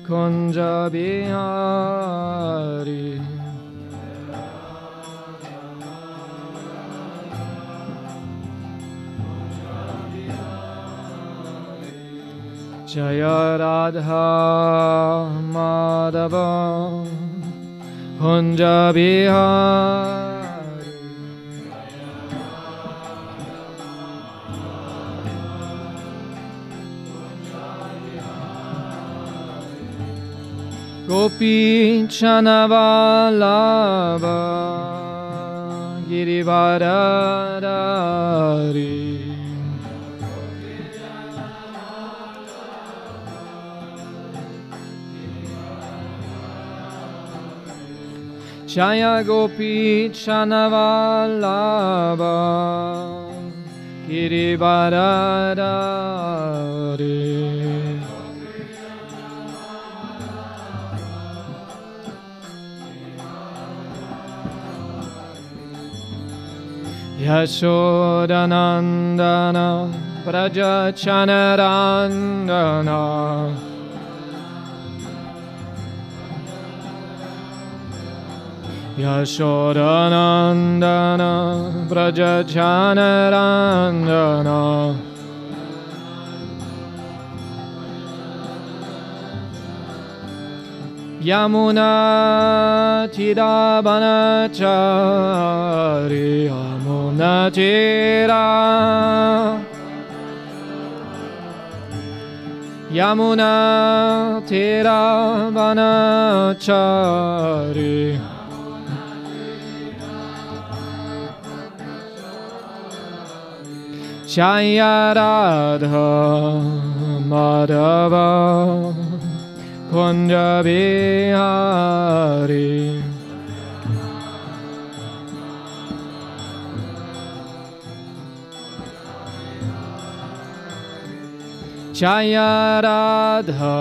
Kunja Bihari. Jaya Radha Madhava Kunja Bihari. Gopi Chanavalabha Girivaradari. Jaya Gopi Chanavalabha Girivaradari. Yashodanandana Prajachanarandana Yashodanandana Prajachanarandana Yamuna Tirabanachari Yamuna Tira Yamuna Tirabanachari Jaya Radha Madhava Kunja Bihari. Jaya Radha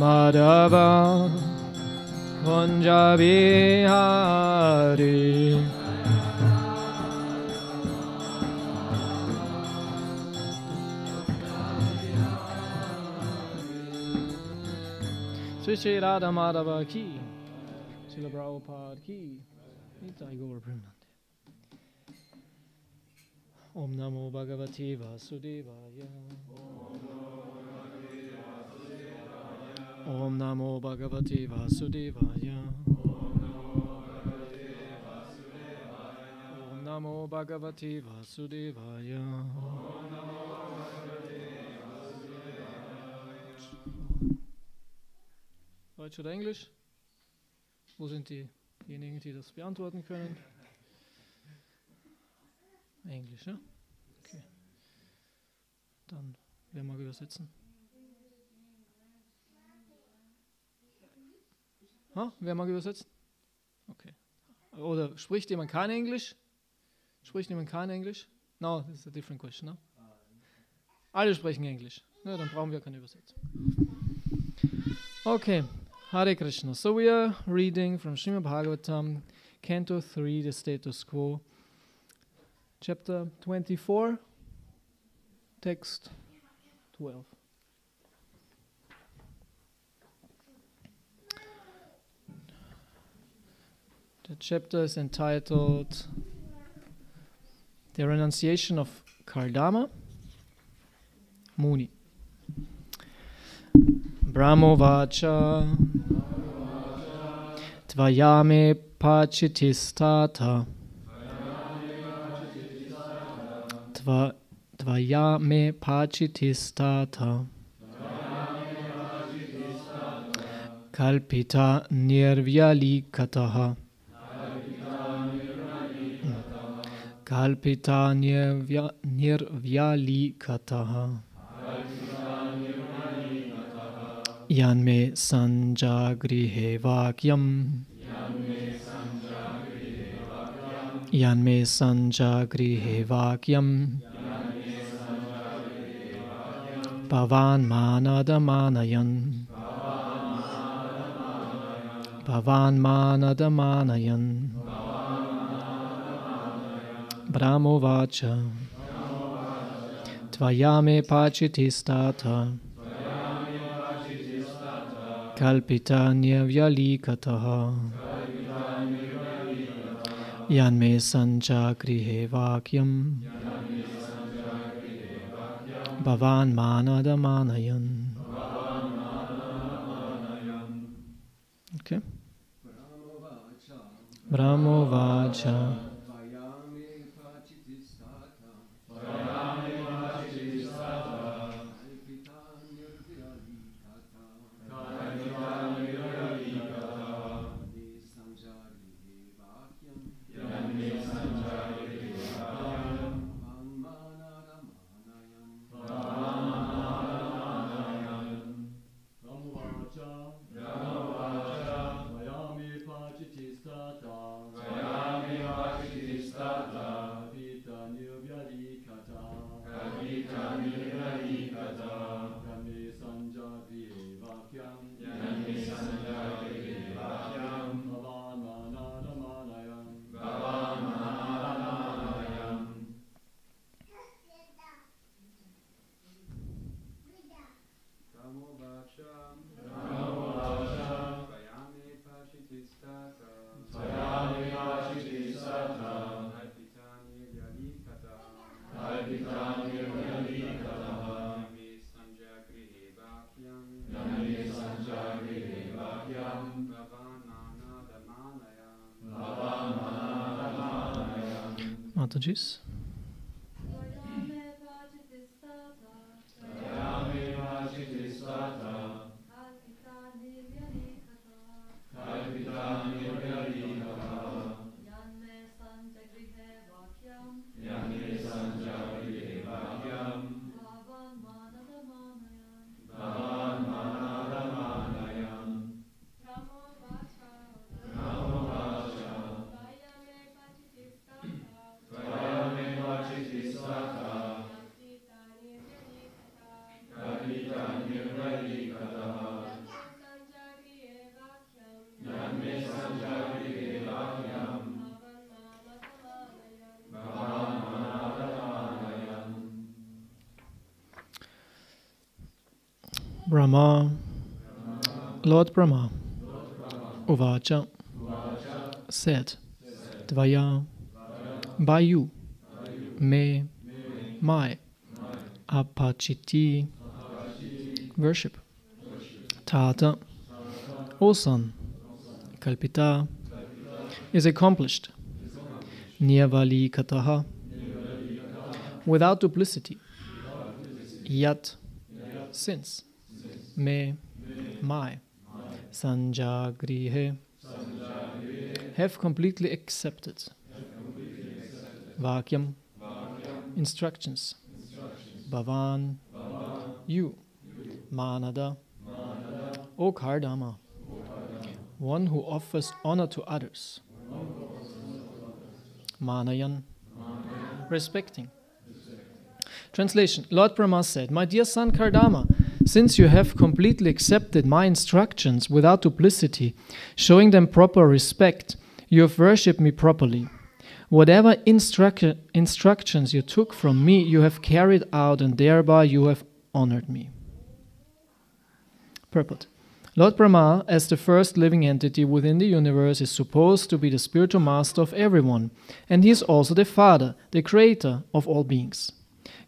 Madhava Kunja Bihari. Shri Radha Madhava ki, Srila Prabhupada ki, Nitai Gaur Premanande. Om Namo Bhagavate Vasudevaya. Om Namo Bhagavate Vasudevaya. Om Namo Bhagavate Vasudevaya. Deutsch oder Englisch? Wo sind diejenigen, die das beantworten können? Englisch, ja? Okay. Dann, wer mag übersetzen? Wer mag übersetzen? Okay. Oder spricht jemand kein Englisch? Spricht jemand kein Englisch? No, this is a different question, no? Alle sprechen Englisch. Ja, dann brauchen wir keine Übersetzung. Okay. Hare Krishna. So we are reading from Srimad Bhagavatam, Canto 3, the Status Quo, Chapter 24, Text 12. The chapter is entitled The Renunciation of Kardama, Muni. Brahmovacha Tvayame Pachitistata Tvayame Pachitistata Kalpita Nirvyalikataha Kalpita Nirvyalikataha Yanme Sanjagrihe Vakyam Yanme Sanjagrihe Vakyam Bhavan Manadamanayan Bhavan Manadamanayan Brahmovacha Tvayame Pachitistata Kalpita Nirvyalikataha Yanme Sanja Grihe Vakyam Bhavan Manadamanayan. Okay. Brahmo Vacha. Mataji's. Brahma, Lord Brahma, Uvacha, said, Dvaya, by you, me, my, apachiti, worship, Tata, O son, Kalpita, is accomplished, Niyavali Kataha, without duplicity, Yat, since, me, my, Sanjagrihe, have completely accepted, Vakyam, instructions, Bhavan, you, Manada, O Kardama, one who offers honor to others, Manayan, respecting. Translation. Lord Brahma said, my dear son Kardama, since you have completely accepted my instructions without duplicity, showing them proper respect, you have worshipped me properly. Whatever instructions you took from me, you have carried out, and thereby you have honored me. Purport. Lord Brahma, as the first living entity within the universe, is supposed to be the spiritual master of everyone, and he is also the father, the creator of all beings.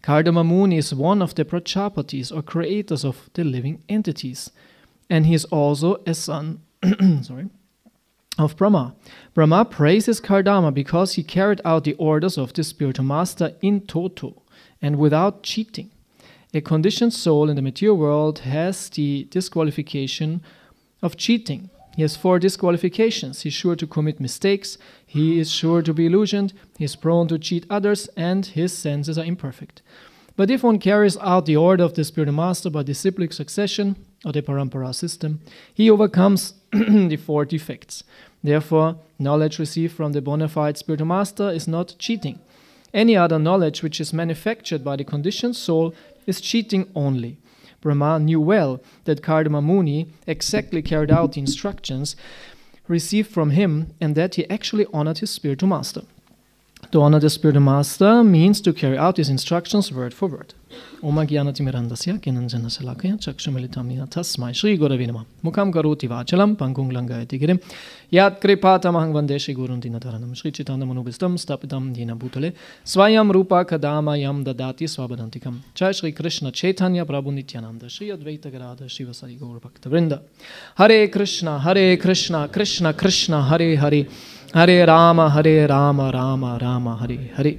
Kardama Muni is one of the Prajapatis, or creators of the living entities, and he is also a son of Brahma. Brahma praises Kardama because he carried out the orders of the spiritual master in toto and without cheating. A conditioned soul in the material world has the disqualification of cheating. He has 4 disqualifications. He is sure to commit mistakes, he is sure to be illusioned, he is prone to cheat others, and his senses are imperfect. But if one carries out the order of the spiritual master by disciplic succession, or the parampara system, he overcomes the 4 defects. Therefore, knowledge received from the bona fide spiritual master is not cheating. Any other knowledge which is manufactured by the conditioned soul is cheating only. Brahma knew well that Kardama Muni exactly carried out the instructions received from him, and that he actually honored his spiritual master. To honor the spiritual master means to carry out his instructions word for word. Om Agyanatimirandasya Kinanjana Salakaya Chakshumilitamina Tasmai Shri Gurave Namah Mukham Karoti Vachalam Pangong Langayati Girim Yat Kripatamahang Vandeshi Gurundinataranam Shri Chaitanya Manobhistam Stapitam Dina Bhutale Swayam Rupa Kadama Yam Dadati Swabadantikam Jai Shri Krishna Chaitanya Prabhu Nityananda Shri Advaita Gadadhar Shivasari Gaur Bhakta Vrinda Hare Krishna Krishna Krishna Hare Hare Hare Rama Rama Rama Hare Hare.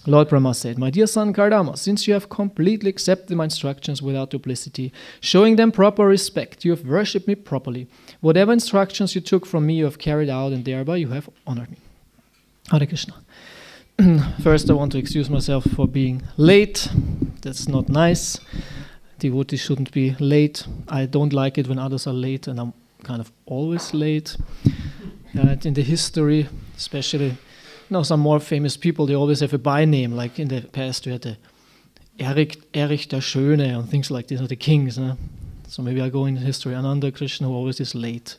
Lord Brahma said, "My dear son Kardama, since you have completely accepted my instructions without duplicity, showing them proper respect, you have worshipped me properly. Whatever instructions you took from me, you have carried out, and thereby you have honored me." Hare Krishna. First, I want to excuse myself for being late. That's not nice. Devotees shouldn't be late. I don't like it when others are late, and I'm kind of always late. In the history, especially, some more famous people, they always have a by name. Like in the past, we had the Erich der Schöne and things like this, or the kings. So maybe I go in history. Ananda, Krishna, who always is late.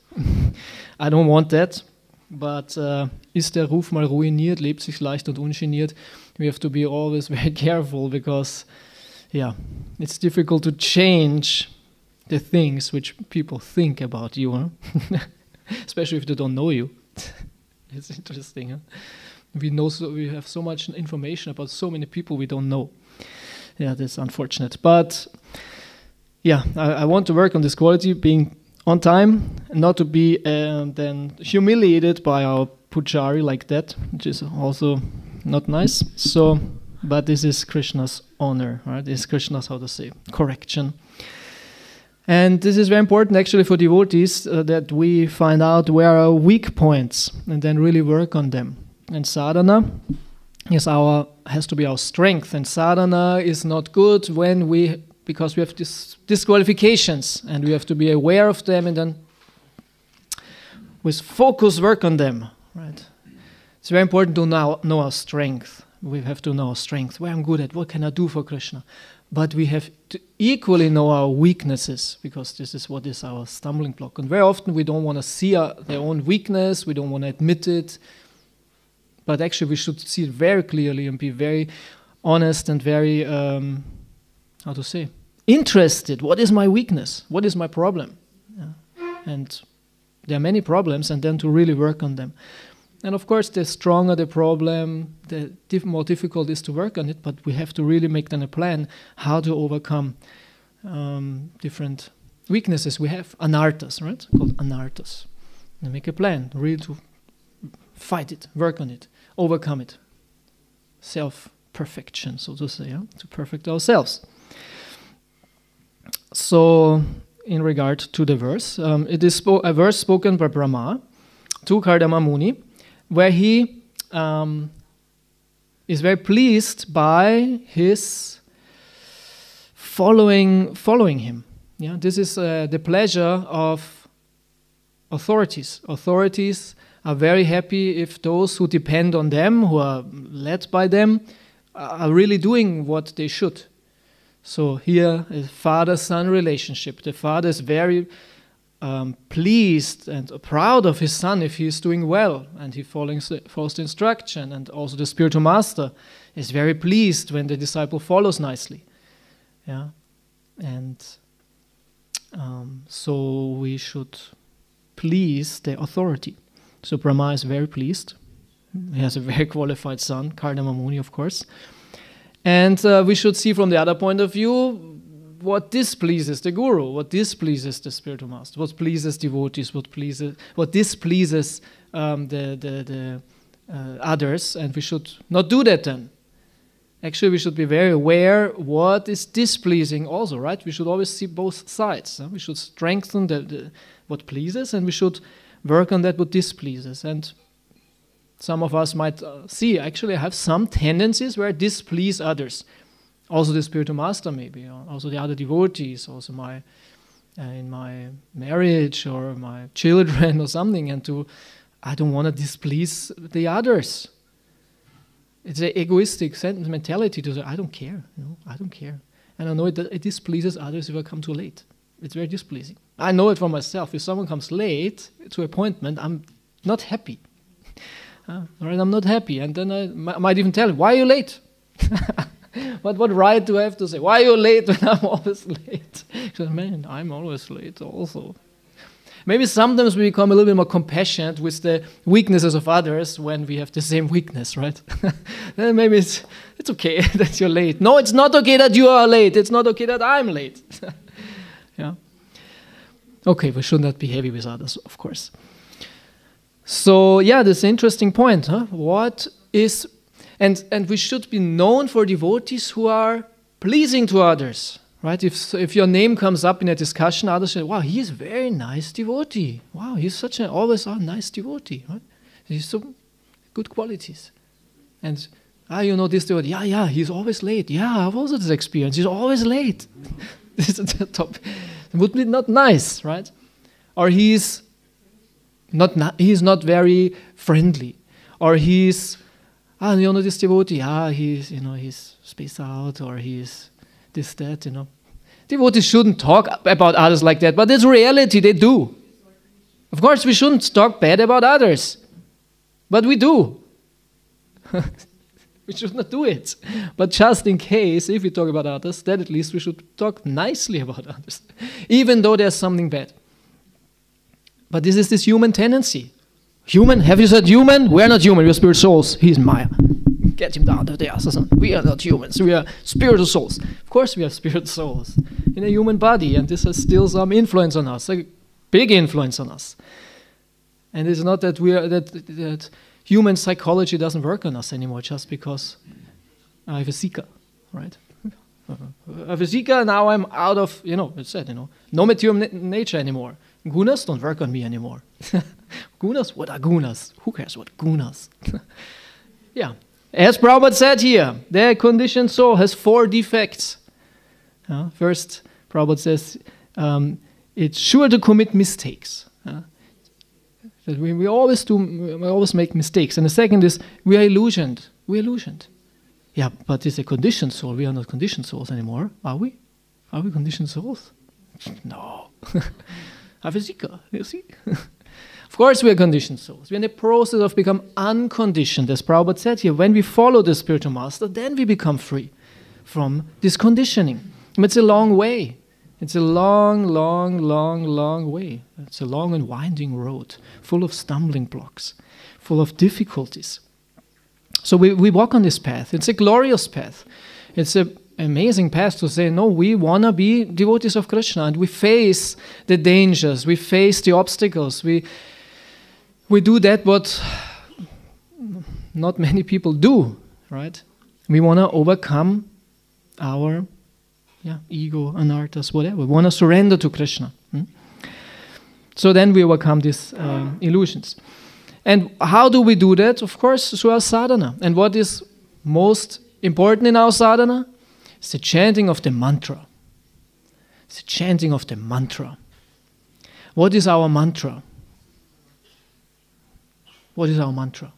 I don't want that. But ist der Ruf mal ruiniert, lebt sich leicht und ungeniert. We have to be always very careful because, it's difficult to change the things which people think about you, especially if they don't know you. It's interesting. We have so much information about so many people we don't know. Yeah, that's unfortunate. But I want to work on this quality, being on time, and not to be then humiliated by our pujari like that, which is also not nice. So, but this is Krishna's honor, right? This is Krishna's, correction. And this is very important actually for devotees, that we find out where our weak points and then really work on them. And sadhana has to be our strength, and sadhana is not good because we have disqualifications, and we have to be aware of them and then with focus work on them. Right? It's very important to know our strength. We have to know our strength, where I'm good at, what can I do for Krishna. But we have to equally know our weaknesses, because this is what is our stumbling block. And very often we don't want to see their own weakness, we don't want to admit it. But actually we should see it very clearly and be very honest and very, interested. What is my weakness? What is my problem? And there are many problems, and then to really work on them. And of course, the stronger the problem, the more difficult it is to work on it, but we have to really make then a plan how to overcome different weaknesses we have. Anarthas, right? Called anarthas. And make a plan, really to fight it, work on it, overcome it. Self-perfection, so to say, to perfect ourselves. So, in regard to the verse, it is a verse spoken by Brahma to Kardama Muni, where he is very pleased by his following him. Yeah, this is the pleasure of authorities. Authorities are very happy if those who depend on them, who are led by them, are really doing what they should. So here, a father-son relationship. The father is very pleased and proud of his son if he is doing well and he follows the instruction. And also the spiritual master is very pleased when the disciple follows nicely. Yeah, and so we should please the authority. So Brahma is very pleased. He has a very qualified son, Kardama Muni, of course. And we should see from the other point of view what displeases the guru, what displeases the spiritual master, what pleases devotees, what displeases the others, and we should not do that then. Actually, we should be very aware what is displeasing also, right? We should always see both sides. We should strengthen what pleases, and we should work on that what displeases. And some of us might see, actually I have some tendencies where I displease others. Also the spiritual master maybe, or also the other devotees, also in my marriage or my children or something, and I don't want to displease the others. It's an egoistic mentality to say, I don't care, I don't care. And I know it displeases others if I come too late. It's very displeasing. I know it for myself. If someone comes late to an appointment, I'm not happy. Right? I'm not happy. And then I might even tell him, why are you late? But what right do I have to say? Why are you late when I'm always late? Because, man, I'm always late also. Maybe sometimes we become a little bit more compassionate with the weaknesses of others when we have the same weakness, right? Then maybe it's okay that you're late. No, it's not okay that you are late. It's not okay that I'm late. Yeah. Okay, we should not be heavy with others, of course. So, yeah, this is an interesting point. What is... And we should be known for devotees who are pleasing to others. Right? If your name comes up in a discussion, others say, wow, he is a very nice devotee. Wow, he's such an always nice devotee. Right? He's so good qualities. And, you know this devotee, yeah, he's always late. Yeah, I've also this experience. He's always late. This is the top. It would be not nice, right? Or he's not very friendly. Or he's, you know this devotee, he's spaced out, or he's this, that, Devotees shouldn't talk about others like that, but it's reality, they do. Of course, we shouldn't talk bad about others, but we do. We should not do it. But just in case, if we talk about others, then at least we should talk nicely about others, even though there's something bad. But this is this human tendency. Human? Have you said human? We are not human, we are spirit souls. He's Maya. Get him down to the assassins. We are not humans, we are spiritual souls. Of course we are spiritual souls in a human body, and this has still some influence on us, a big influence on us. And it's not that that human psychology doesn't work on us anymore just because I have a seeker, right? I have a seeker, now I'm out of, it's said, no material nature anymore. Gunas don't work on me anymore. Gunas? What are gunas? Who cares what gunas? Yeah. As Prabhupada said here, the conditioned soul has 4 defects. First, Prabhupada says, it's sure to commit mistakes. That we always make mistakes. And the second is, we are illusioned. We're illusioned. Yeah, but it's a conditioned soul. We are not conditioned souls anymore, are we? Are we conditioned souls? No. Avesika, you see? Of course we are conditioned souls. We're in the process of becoming unconditioned, as Prabhupada said here. When we follow the spiritual master, then we become free from this conditioning. And it's a long way. It's a long, long, long, long way. It's a long and winding road, full of stumbling blocks, full of difficulties. So we walk on this path. It's a glorious path. It's an amazing path to say, no, we want to be devotees of Krishna, and we face the dangers, we face the obstacles, we do that what not many people do, right? We want to overcome our ego, anarthas, whatever. We want to surrender to Krishna. So then we overcome these illusions. And how do we do that? Of course, through our sadhana. And what is most important in our sadhana? It's the chanting of the mantra. It's the chanting of the mantra. What is our mantra? What is our mantra?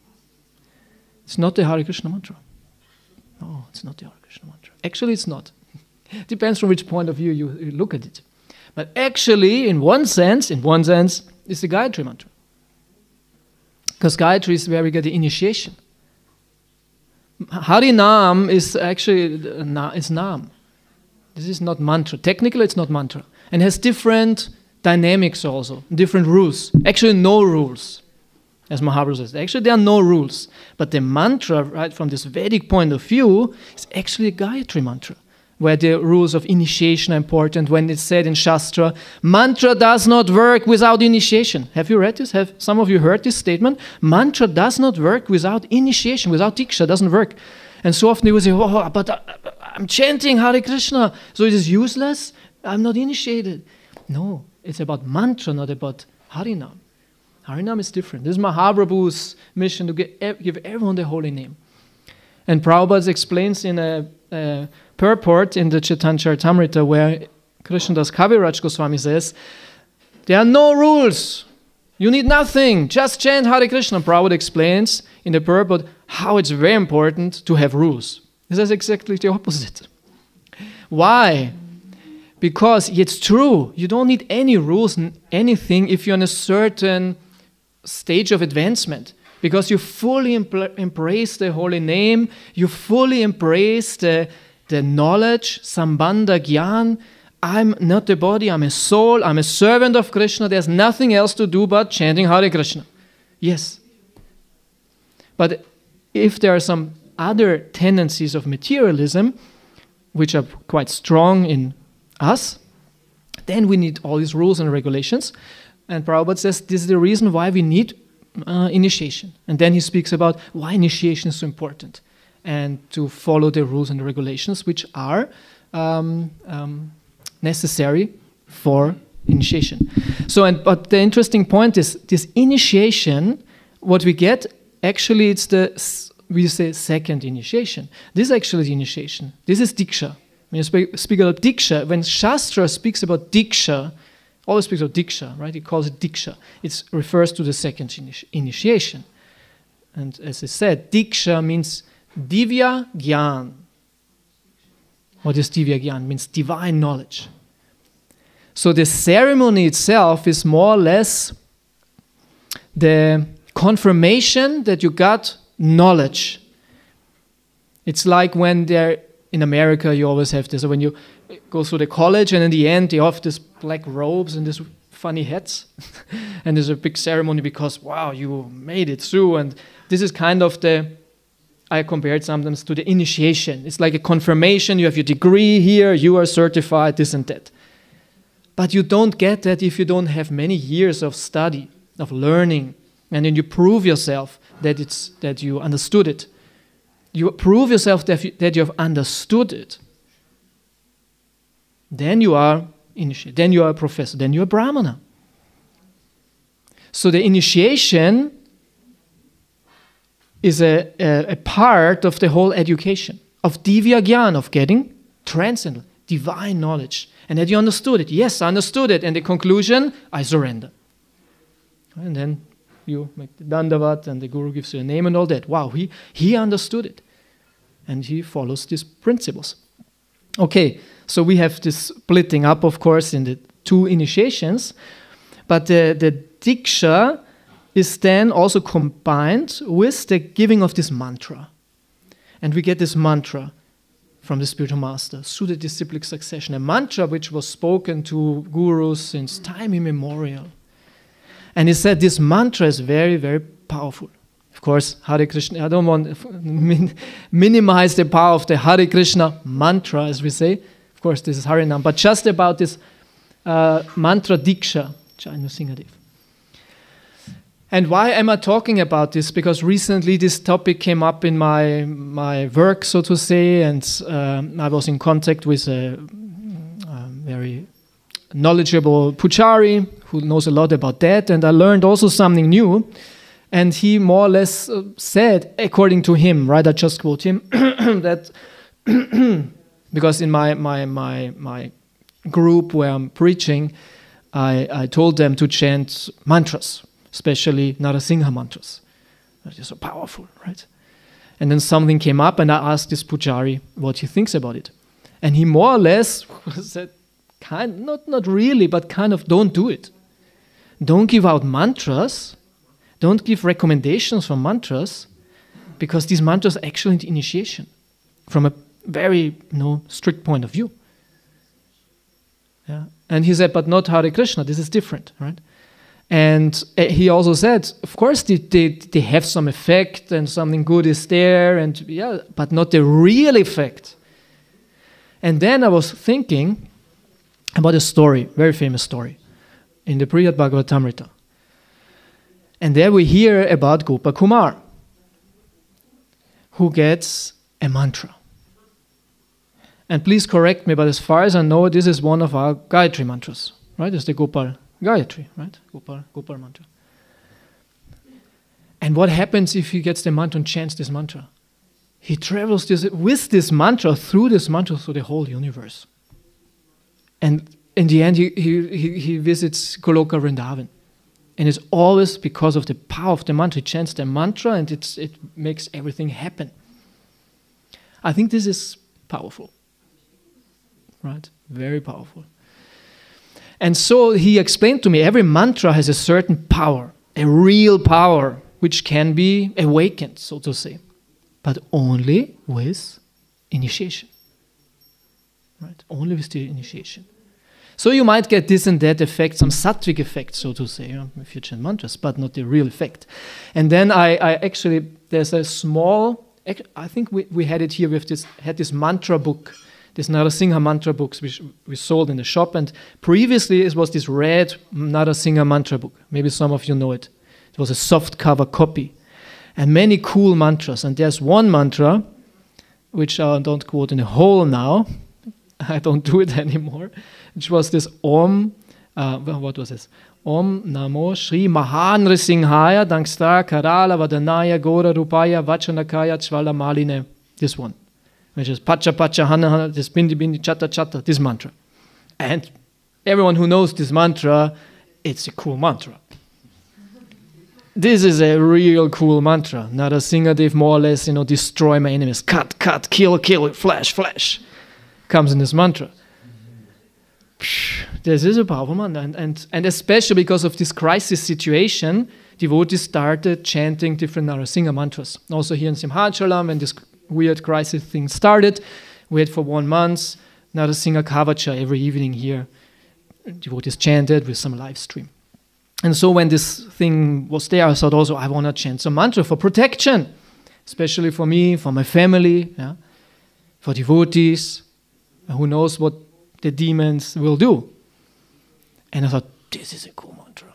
It's not the Hare Krishna mantra. No, it's not the Hare Krishna mantra. Actually, it's not. Depends from which point of view you look at it. But actually, in one sense, it's the Gayatri Mantra. Because Gayatri is where we get the initiation. Harinam is actually, it's Nam. This is not mantra. Technically, it's not mantra. And has different dynamics also, different rules. Actually, no rules, as Mahaprabhu says. Actually, there are no rules. But the mantra, right, from this Vedic point of view, is actually a Gayatri Mantra, where the rules of initiation are important. When it's said in Shastra, mantra does not work without initiation. Have you read this? Have some of you heard this statement? Mantra does not work without initiation, without diksha, doesn't work. And so often they will say, oh, but I'm chanting Hare Krishna, so it is useless? I'm not initiated. No, it's about mantra, not about Harinam. Harinam is different. This is Mahaprabhu's mission to give everyone the holy name. And Prabhupada explains in a purport in the Chaitanya Charitamrita, where Krishnadas Kaviraj Goswami says, there are no rules. You need nothing. Just chant Hare Krishna. Prabhupada explains in the purport how it's very important to have rules. This is exactly the opposite. Why? Because it's true. You don't need any rules, anything, if you're in a certain stage of advancement. Because you fully embrace the holy name, you fully embrace the knowledge, Sambandha Gyan. I'm not the body, I'm a soul, I'm a servant of Krishna. There's nothing else to do but chanting Hare Krishna. Yes. But if there are some other tendencies of materialism, which are quite strong in us, then we need all these rules and regulations. And Prabhupada says this is the reason why we need initiation. And then he speaks about why initiation is so important and to follow the rules and regulations which are necessary for initiation. But the interesting point is this initiation, what we get, actually it's we say second initiation. This is actually the initiation. This is Diksha. When you speak about Diksha, when Shastra speaks about Diksha, always speaks of Diksha, right? He calls it Diksha. It refers to the second initiation. And as I said, Diksha means Divya Gyan. What is Divya Gyan? It means divine knowledge. So the ceremony itself is more or less the confirmation that you got knowledge. It's like when they're in America, you always have this. So when you go through the college and in the end they have these black robes and these funny hats and there's a big ceremony because, wow, you made it through. And this is kind of I compare it sometimes to the initiation. It's like a confirmation. You have your degree here, you are certified, this and that. But you don't get that if you don't have many years of study, of learning, and then you prove yourself that you understood it. You prove yourself that you have understood it. Then you are initiated. Then you are a professor. Then you are a brahmana. So the initiation is a part of the whole education, of Divya Gyan, of getting transcendental, divine knowledge. And that you understood it. Yes, I understood it. And the conclusion, I surrender. And then you make the dandavat and the guru gives you a name and all that. Wow, he understood it. And he follows these principles. Okay, so we have this splitting up, of course, in the two initiations. But the Diksha is then also combined with the giving of this mantra. And we get this mantra from the spiritual master through the disciplic succession. A mantra which was spoken to gurus since time immemorial. And he said this mantra is very, very powerful. Of course, Hare Krishna, I don't want to minimize the power of the Hare Krishna mantra, as we say. Of course, this is Harinam. But just about this mantra Diksha, Chaitanya Singadev. And why am I talking about this? Because recently this topic came up in my work, so to say, and I was in contact with a very knowledgeable pujari who knows a lot about that, and I learned also something new. And he more or less said, according to him, right? I just quote him that because in my group where I'm preaching, I told them to chant mantras, especially Narasingha mantras. They're so powerful, right? And then something came up, and I asked this pujari what he thinks about it, and he more or less said, not really, but kind of don't do it. Don't give out mantras. Don't give recommendations for mantras, because these mantras are actually the initiation from a very strict point of view. Yeah. And he said, but not Hare Krishna, this is different, right? And he also said, of course they have some effect and something good is there, and yeah, but not the real effect. And then I was thinking about a story, very famous story, in the Brihad Bhagavatamrita. And there we hear about Gopa Kumar, who gets a mantra. And please correct me, but as far as I know, this is one of our Gayatri mantras, right? It's the Gopal Gayatri, right? Gopal mantra. And what happens if he gets the mantra and chants this mantra? He travels with this mantra through the whole universe. And in the end, he visits Goloka Vrindavan. And it's always because of the power of the mantra. He chants the mantra and it makes everything happen. I think this is powerful. Right? Very powerful. And so he explained to me, every mantra has a certain power, a real power. which can be awakened, so to say, but only with initiation. Right? Only with the initiation. So you might get this and that effect, some sattvic effect, so to say, if you chant mantras, but not the real effect. And then I actually, there's a small, I think we had it here, had this mantra book, this Narasingha mantra books which we sold in the shop, and previously it was this red Narasingha mantra book. Maybe some of you know it. It was a soft cover copy. And many cool mantras. And there's one mantra, which I don't quote in a whole now, I don't do it anymore, which was this Om, what was this? Om Namo Shri Mahan Nrisinghaya Dangstar Karala Vadanaya Gora Rupaya Vachanakaya Chvala Maline. This one, which is Pacha Pacha Hana Hana, this Bindi Bindi Chatta Chatta, this mantra. And everyone who knows this mantra, it's a cool mantra. This is a real cool mantra. Narasimhadev more or less, destroy my enemies. Cut, cut, kill, kill, flash, flash. Comes in this mantra. This is a powerful mantra. And especially because of this crisis situation, devotees started chanting different Narasingha mantras. Also here in Simhachalam, when this weird crisis thing started, we had for 1 month Narasingha Kavacha every evening here. Devotees chanted with some live stream. And so when this thing was there, I thought also, I want to chant some mantra for protection, especially for me, for my family, for devotees. Who knows what the demons will do? And I thought, this is a cool mantra.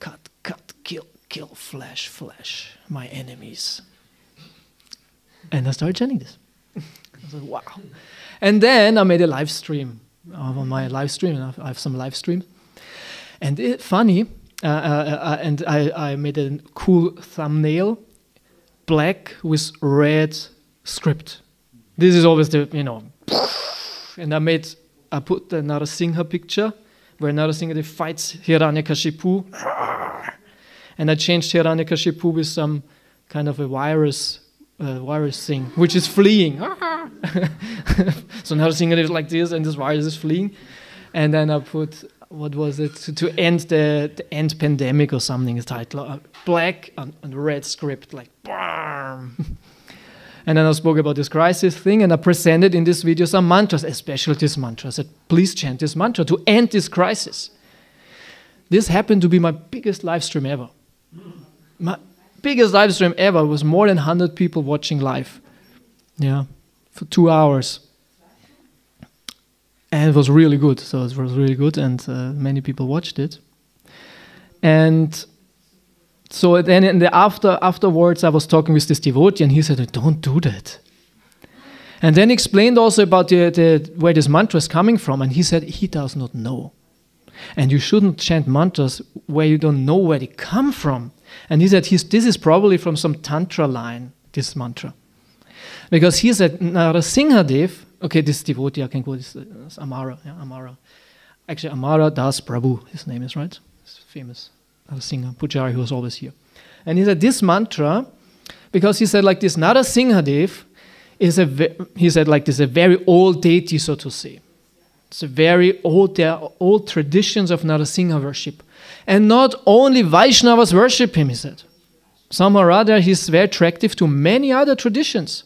Cut, cut, kill, kill, flash, flash, my enemies. And I started chanting this. I thought, wow. And then I made a live stream. On my live stream, I have some live streams. And funny, and I made a cool thumbnail, black with red script. This is always the, and I put the Narasingha picture, where Narasingha fights Hiranyakashipu, and I changed Hiranyakashipu with some kind of a virus thing, which is fleeing. So Narasingha is like this, and this virus is fleeing. And then I put, what was it, to end the end pandemic or something, the title, black and red script, like, BAM! And then I spoke about this crisis thing, and I presented in this video some mantras, especially this mantra. I said, please chant this mantra to end this crisis. This happened to be my biggest live stream ever. My biggest live stream ever was more than 100 people watching live. For 2 hours. And it was really good. So it was really good, and many people watched it. And so then afterwards I was talking with this devotee, and he said, don't do that. And then explained also about where this mantra is coming from, and he said he does not know. And you shouldn't chant mantras where you don't know where they come from. And he said this is probably from some tantra line, this mantra. Because he said Narasimhadev, okay, this devotee, I can quote this, Amara. Amara. Actually, Amara Das Prabhu, his name is, right? He's famous Narasingha Pujari who was always here. And he said this mantra, because he said like this, Narasimhadev is a very old deity, so to say. It's a very old, there are old traditions of Narasingha worship. And not only Vaishnavas worship him, he said. Somehow or other, he's very attractive to many other traditions.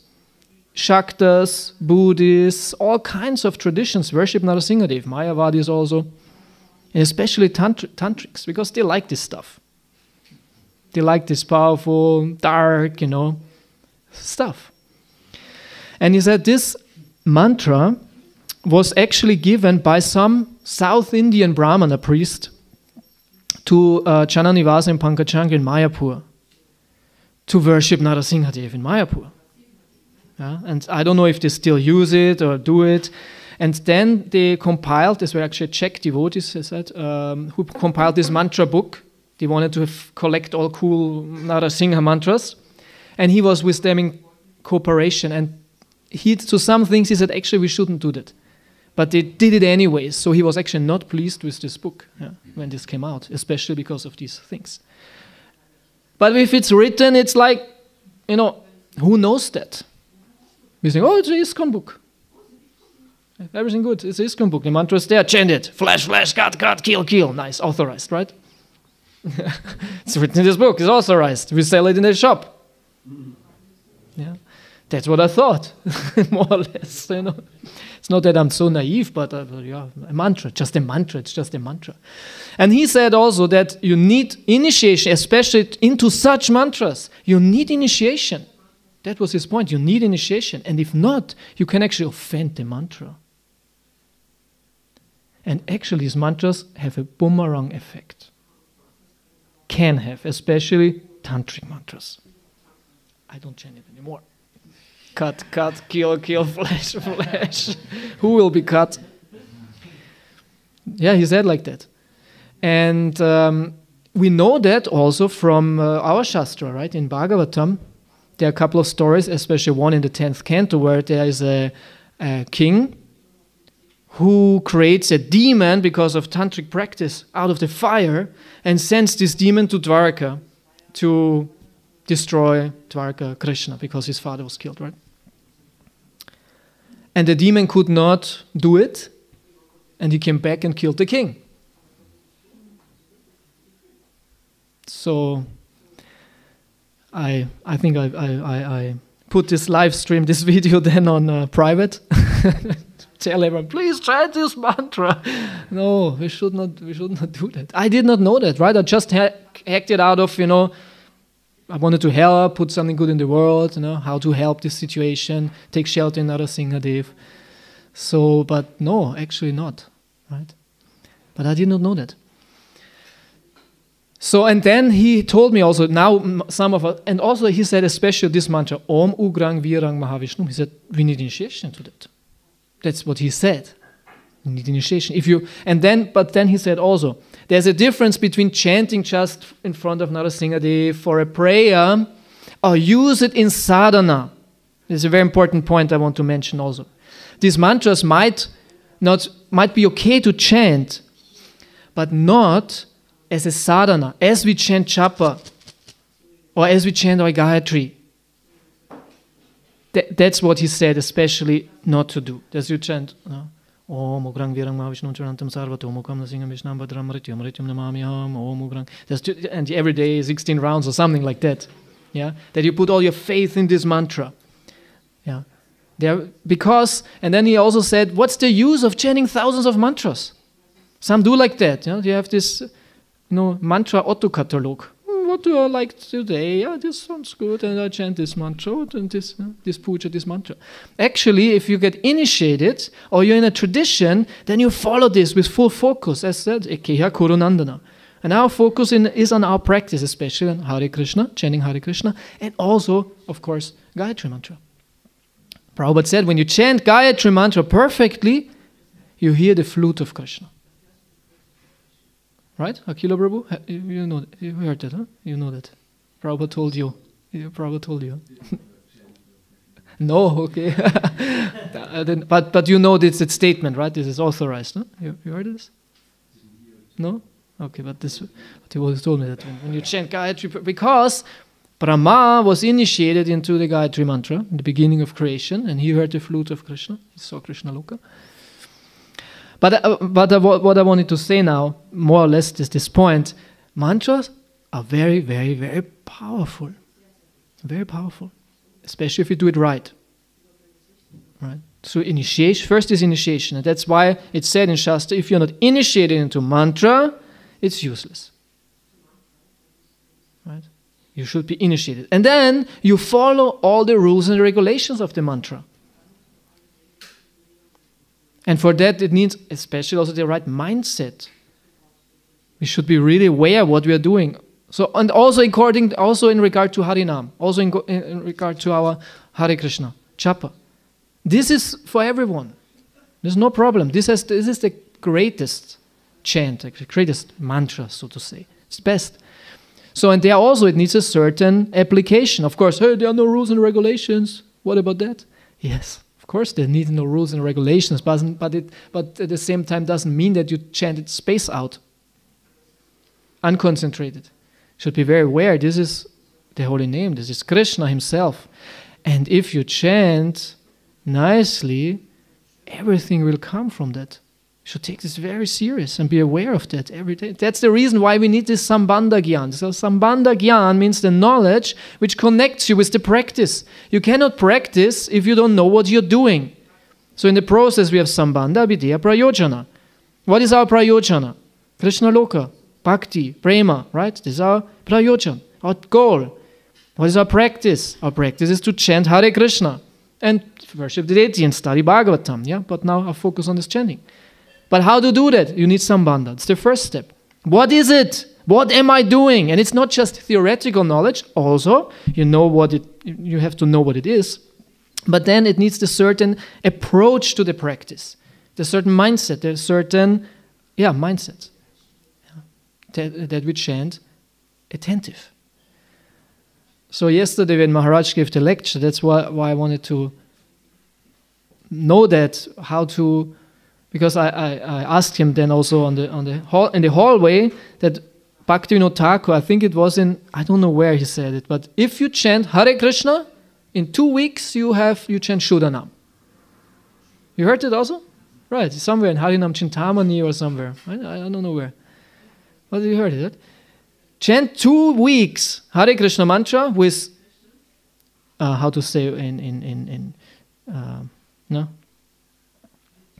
Shaktas, Buddhists, all kinds of traditions worship Narasimhadev, Mayavadis also, and especially tantrics, because they like this stuff. They like this powerful, dark, stuff. And he said this mantra was actually given by some South Indian Brahmana priest to Chananivasa and Pankajanga in Mayapur to worship Narasimhadev in Mayapur. And I don't know if they still use it or do it. And then they compiled, these were actually Czech devotees, I said, who compiled this mantra book. They wanted to collect all cool Narasingha mantras. And he was with them in cooperation. And to some things he said, actually we shouldn't do that. But they did it anyways. So he was actually not pleased with this book when this came out, especially because of these things. But if it's written, it's like, who knows that? We think, it's an ISKCON book. Everything good. It's an ISKCON book. The mantra is there. Chant it. Flash, flash, cut, cut, kill, kill. Nice. Authorized, right? It's written in this book. It's authorized. We sell it in the shop. Yeah, that's what I thought, more or less. You know, it's not that I'm so naive, but yeah, a mantra, just a mantra. It's just a mantra. And he said also that you need initiation, especially into such mantras. You need initiation. That was his point. You need initiation, and if not, you can actually offend the mantra. And actually, these mantras have a boomerang effect. Can have, especially tantric mantras. I don't chant it anymore. Cut, kill, flash. Who will be cut? Yeah, he said like that. And we know that also from our Shastra, right? In Bhagavatam, there are a couple of stories, especially one in the 10th canto, where there is a king who creates a demon because of tantric practice out of the fire and sends this demon to Dwarka to destroy Dwarka Krishna because his father was killed, right? And the demon could not do it, and he came back and killed the king. So I think I put this live stream, this video then on private. Tell everyone, please chant this mantra. No, we should not do that. I did not know that, right? I just acted out of, I wanted to help, put something good in the world, how to help this situation, take shelter in Narasimhadev. So, but no, actually not, right? But I did not know that. So, and then he told me also, now some of us, and also he said especially this mantra, Om Ugrang Virang Mahavishnu. He said, we need initiation to that. That's what he said. You need initiation. But then he said also, there's a difference between chanting just in front of Narasimhadev for a prayer or use it in sadhana. There's a very important point I want to mention also. These mantras might be okay to chant, but not as a sadhana, as we chant japa or as we chant our Gayatri. That's what he said, especially not to do. As you chant, Om Ugrang Virang Mahavishnu Charantam Sarvatom Mukam Nasingam Vishnam Badram Mrityam Namamiham Om Ugrang. And every day 16 rounds or something like that. Yeah, that you put all your faith in this mantra. Yeah, and then he also said, what's the use of chanting thousands of mantras? Some do like that. You have this, mantra Otto catalog. What do I like today? Yeah, this sounds good, and I chant this mantra, and this puja, this mantra. Actually, if you get initiated, or you're in a tradition, then you follow this with full focus, as said, Ekeha Kurunandana. And our focus is on our practice, especially on Hare Krishna, chanting Hare Krishna, and also, of course, Gayatri Mantra. Prabhupada said, when you chant Gayatri Mantra perfectly, you hear the flute of Krishna. Right? Akila Prabhu? You heard that, huh? You know that. Prabhupada told you. Prabhupada told you. No, okay. but you know this statement, right? This is authorized, huh? You heard this? No? Okay, but he always told me that when you chant Gayatri, because Brahma was initiated into the Gayatri Mantra in the beginning of creation, and he heard the flute of Krishna. He saw Krishna Loka. But what I wanted to say now, more or less, is this point. Mantras are very, very, very powerful. Very powerful. Especially if you do it right. Right? So initiation, first is initiation. And that's why it's said in Shastra, if you're not initiated into mantra, it's useless. Right? You should be initiated. And then you follow all the rules and regulations of the mantra. And for that, it needs especially also the right mindset. We should be really aware of what we are doing. So, and also in regard to Harinam, also in regard to our Hare Krishna, Japa. This is for everyone. There's no problem. This is the greatest chant, the greatest mantra, so to say. It's best. So, and there also it needs a certain application. Of course, hey, there are no rules and regulations. What about that? Yes. Of course, there need no rules and regulations, but at the same time doesn't mean that you chant it space out, unconcentrated. Should be very aware. This is the holy name. This is Krishna himself. And if you chant nicely, everything will come from that. should take this very serious and be aware of that every day. That's the reason why we need this Sambandha Gyan. So Sambandha Gyan means the knowledge which connects you with the practice. You cannot practice if you don't know what you're doing. So in the process we have Sambandha, Videya, Prayojana. What is our Prayojana? Krishna Loka, Bhakti, Prema, right? This is our Prayojana, our goal. What is our practice? Our practice is to chant Hare Krishna and worship the deity and study Bhagavatam. Yeah? But now our focus on this chanting. But how to do that? You need Sambandha. It's the first step. What is it? What am I doing? And it's not just theoretical knowledge. Also, you have to know what it is. But then it needs a certain approach to the practice. There's a certain mindset. There's certain, mindset. That we chant attentive. So yesterday when Maharaj gave the lecture, that's why I wanted to know that, how to... Because I asked him then also in the hallway that Bhaktivinoda Thakur, I think it was I don't know where he said it, but if you chant Hare Krishna, in 2 weeks you chant Shuddhanam. You heard it also? Right, somewhere in Harinam Chintamani or somewhere. I don't know where. But you heard it. Chant 2 weeks Hare Krishna mantra with, how to say in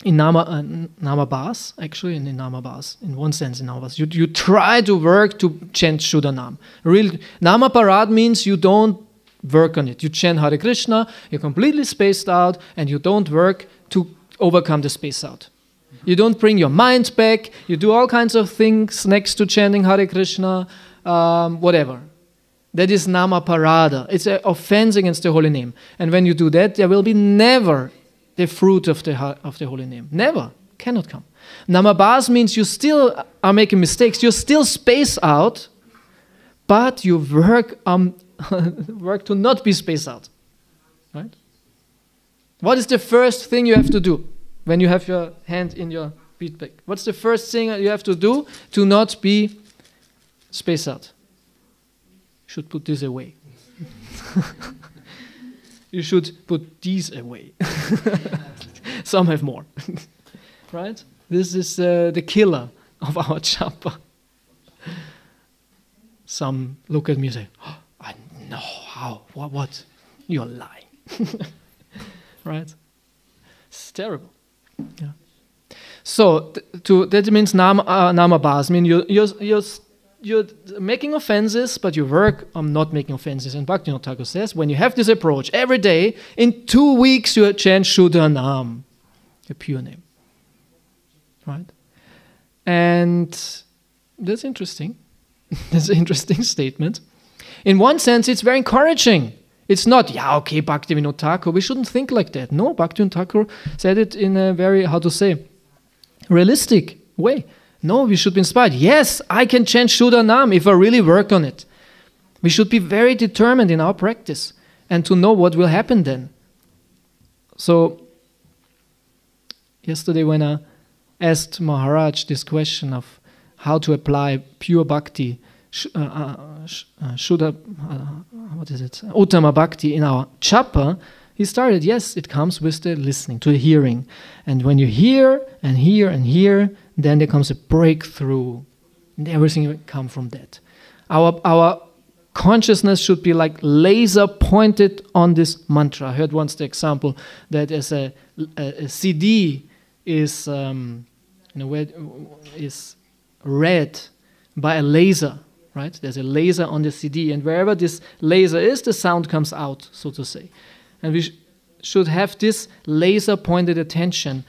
Namabhas, actually, in Namabhas, in one sense in Namabhas. You try to work to chant Shuddhanam. Namaparad means you don't work on it. You chant Hare Krishna, you're completely spaced out, and you don't work to overcome the space out. You don't bring your mind back, you do all kinds of things next to chanting Hare Krishna, whatever. That is Namaparada. It's an offense against the holy name. And when you do that, there will be never the fruit of the holy name. Never. Cannot come. Namabhas means you still are making mistakes. You still space out, but you work to not be spaced out. Right? What is the first thing you have to do when you have your hand in your feedback? What's the first thing you have to do to not be spaced out? You should put this away. You should put these away. Some have more. Right? This is the killer of our japa. Some look at me and say, oh, I know how. What? You're lying. Right? It's terrible. Yeah. So that means namabhas. I mean, you're making offenses, but you work on not making offenses. And Bhaktivinoda Thakur says, when you have this approach every day, in 2 weeks you chant Shuddhanam, a pure name. Right? And that's interesting. That's an interesting statement. In one sense, it's very encouraging. It's not, Bhaktivinoda Thakur. We shouldn't think like that. No, Bhaktivinoda Thakur said it in a very, realistic way. No, we should be inspired. Yes, I can chant Shuddhanam if I really work on it. We should be very determined in our practice and to know what will happen then. So, yesterday when I asked Maharaj this question of how to apply pure bhakti, Uttama bhakti in our japa, he started, yes, it comes with the listening, to the hearing. And when you hear and hear and hear, then there comes a breakthrough, and everything will come from that. Our consciousness should be like laser pointed on this mantra. I heard once the example that as a CD is is read by a laser, right? There's a laser on the CD, and wherever this laser is, the sound comes out, so to say. And we should have this laser pointed attention.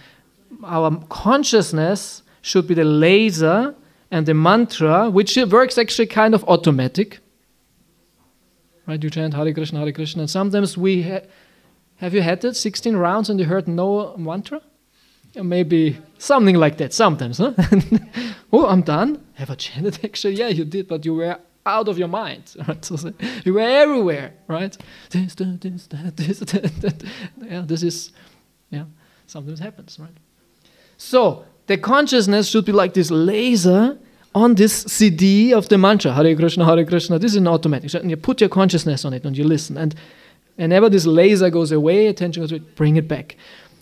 Our consciousness should be the laser and the mantra, which works actually kind of automatic. Right? You chant Hare Krishna, and sometimes we have you had it 16 rounds and you heard no mantra? Maybe something like that sometimes, huh? Oh, I'm done. Have I chanted actually? Yeah, you did, but you were out of your mind. Right? So you were everywhere, right? This, that. Yeah, sometimes happens, right? So the consciousness should be like this laser on this CD of the mantra, Hare Krishna, this is an automatic. So you put your consciousness on it and you listen. And whenever this laser goes away, attention goes away, bring it back.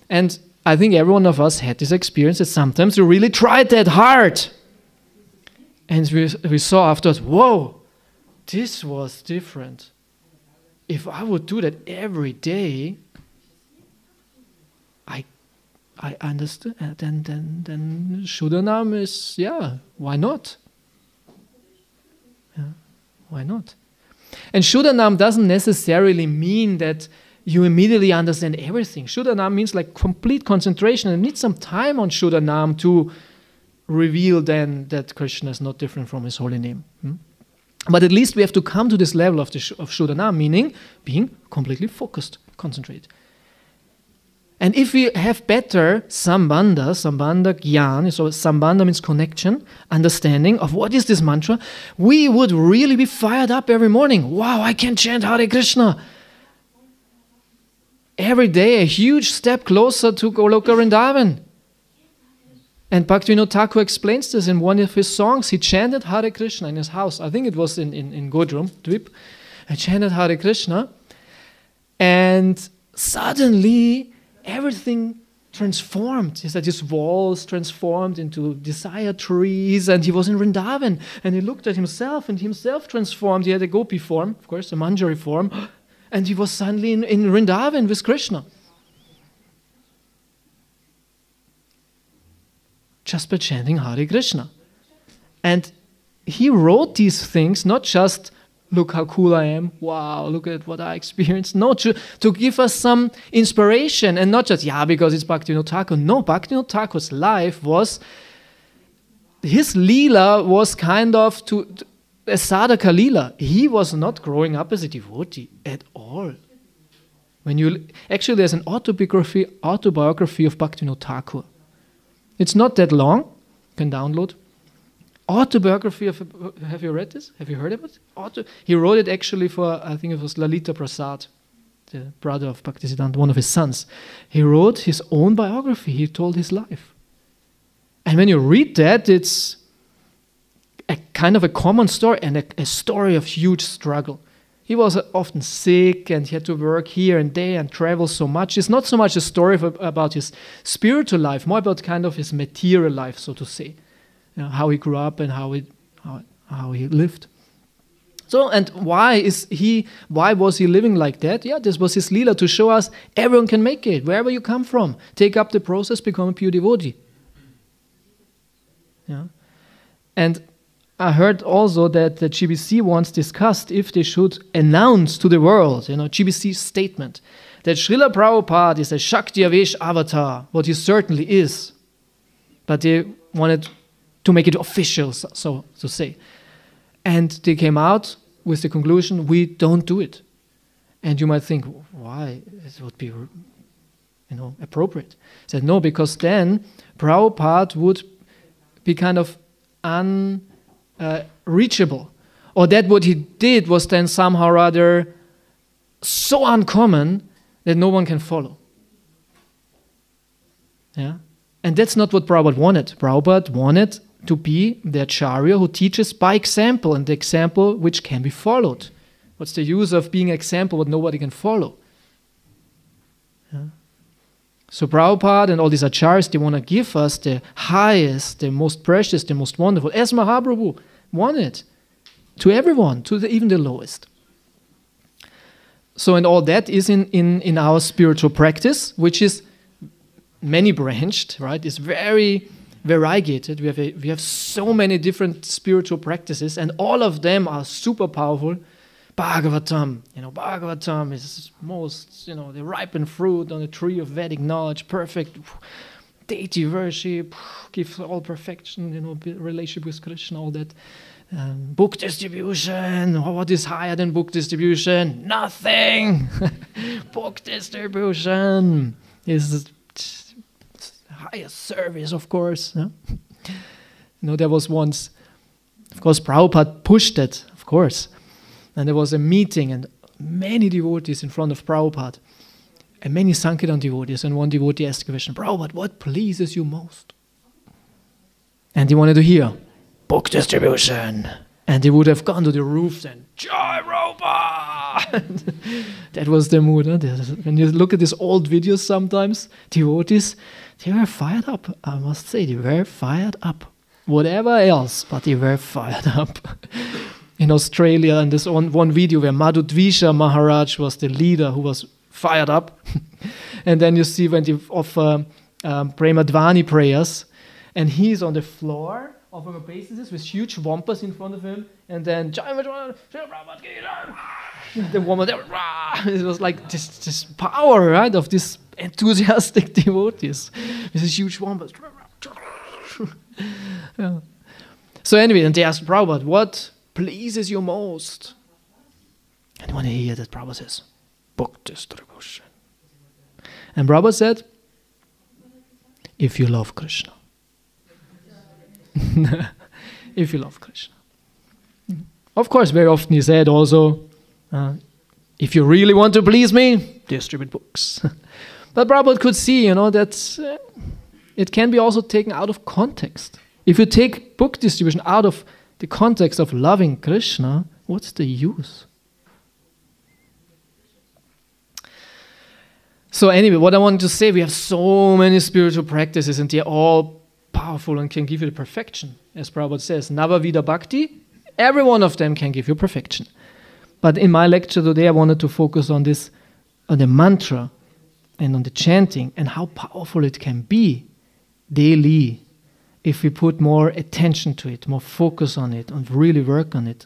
And I think every one of us had this experience that sometimes we really tried that hard. And we saw afterwards, whoa, this was different. If I would do that every day, I understand. Then Shuddhanam is, why not? Yeah, why not? And Shuddhanam doesn't necessarily mean that you immediately understand everything. Shuddhanam means like complete concentration, and need some time on Shuddhanam to reveal then that Krishna is not different from his holy name. But at least we have to come to this level of Shuddhanam, meaning being completely focused, concentrate. And if we have better sambandha gyan, so sambandha means connection, understanding of what is this mantra, we would really be fired up every morning. Wow, I can chant Hare Krishna. Every day a huge step closer to Goloka Vrindavan. And Bhaktivinoda Thakur explains this in one of his songs. He chanted Hare Krishna in his house. I think it was in Godrum, Dvip. He chanted Hare Krishna. And suddenly everything transformed. He said his walls transformed into desire trees, and he was in Vrindavan, and he looked at himself, and himself transformed. He had a gopi form, of course, a manjari form, and he was suddenly in Vrindavan with Krishna. Just by chanting Hare Krishna. And he wrote these things not just, look how cool I am, wow, look at what I experienced. No, to give us some inspiration, and not just, because it's Bhaktivinoda Thakur. No, Bhaktivinoda Thakur's life was, his lila was kind of a sadhaka lila. He was not growing up as a devotee at all. Actually, there's an autobiography of Bhaktivinoda Thakur. It's not that long, you can download. Autobiography of, have you read this? Have you heard about it? He wrote it actually for, I think it was Lalita Prasad, the brother of Bhaktisiddhanta, one of his sons. He wrote his own biography. He told his life. And when you read that, it's a kind of a common story, and a story of huge struggle. He was often sick, and he had to work here and there and travel so much. It's not so much a story about his spiritual life, more about kind of his material life, so to say. How he grew up and how he lived. So, and why was he living like that? Yeah, this was his lila, to show us everyone can make it, wherever you come from. Take up the process, become a pure devotee. Yeah. And I heard also that the GBC once discussed if they should announce to the world, GBC's statement, that Srila Prabhupada is a Shakti Avesh avatar, what he certainly is. But they wanted to make it official, so to say. And they came out with the conclusion, we don't do it. And you might think, why? It would be, appropriate. I said, no, because then Prabhupada would be kind of unreachable. Or that what he did was then somehow rather so uncommon that no one can follow. Yeah? And that's not what Prabhupada wanted. Prabhupada wanted to be the acharya who teaches by example, and the example which can be followed. What's the use of being an example what nobody can follow? Yeah. So Prabhupada and all these acharyas, they want to give us the highest, the most precious, the most wonderful, as Mahaprabhu wanted, to everyone, to even the lowest. So, and all that is in our spiritual practice, which is many branched, right? It's very variegated. We have so many different spiritual practices, and all of them are super powerful. Bhagavatam, Bhagavatam is most, the ripened fruit on the tree of Vedic knowledge, perfect deity worship, gives all perfection, relationship with Krishna, all that. Book distribution, what is higher than book distribution? Nothing! Book distribution is highest service, of course. There was once, of course, Prabhupada pushed it, of course. And there was a meeting, and many devotees in front of Prabhupada, and many Sankirtan devotees, and one devotee asked the question, Prabhupada, what pleases you most? And he wanted to hear, book distribution. And they would have gone to the roof and, Jai Prabhupada! That was the mood. Huh? When you look at these old videos sometimes, devotees, they were fired up. I must say, they were fired up. Whatever else, but they were fired up. In Australia, in this one video where Madhudvisha Maharaj was the leader who was fired up. And then you see when they offer Premadvani prayers, and he's on the floor offering obeisances with huge wampus in front of him, and then the woman there, it was like this power, right, of these enthusiastic devotees with this huge wampus. Yeah. So anyway, and they asked Prabhupada, what pleases you most? And when they hear that, Prabhupada says, book distribution. And Prabhupada said, if you love Krishna. If you love Krishna. Of course, very often he said also, if you really want to please me, distribute books. But Prabhupada could see, that it can be also taken out of context. If you take book distribution out of the context of loving Krishna, what's the use? So anyway, what I wanted to say, we have so many spiritual practices and they're all powerful and can give you the perfection. As Prabhupada says, Navavida Bhakti, every one of them can give you perfection. But in my lecture today, I wanted to focus on this, on the mantra and on the chanting and how powerful it can be daily if we put more attention to it, more focus on it, and really work on it.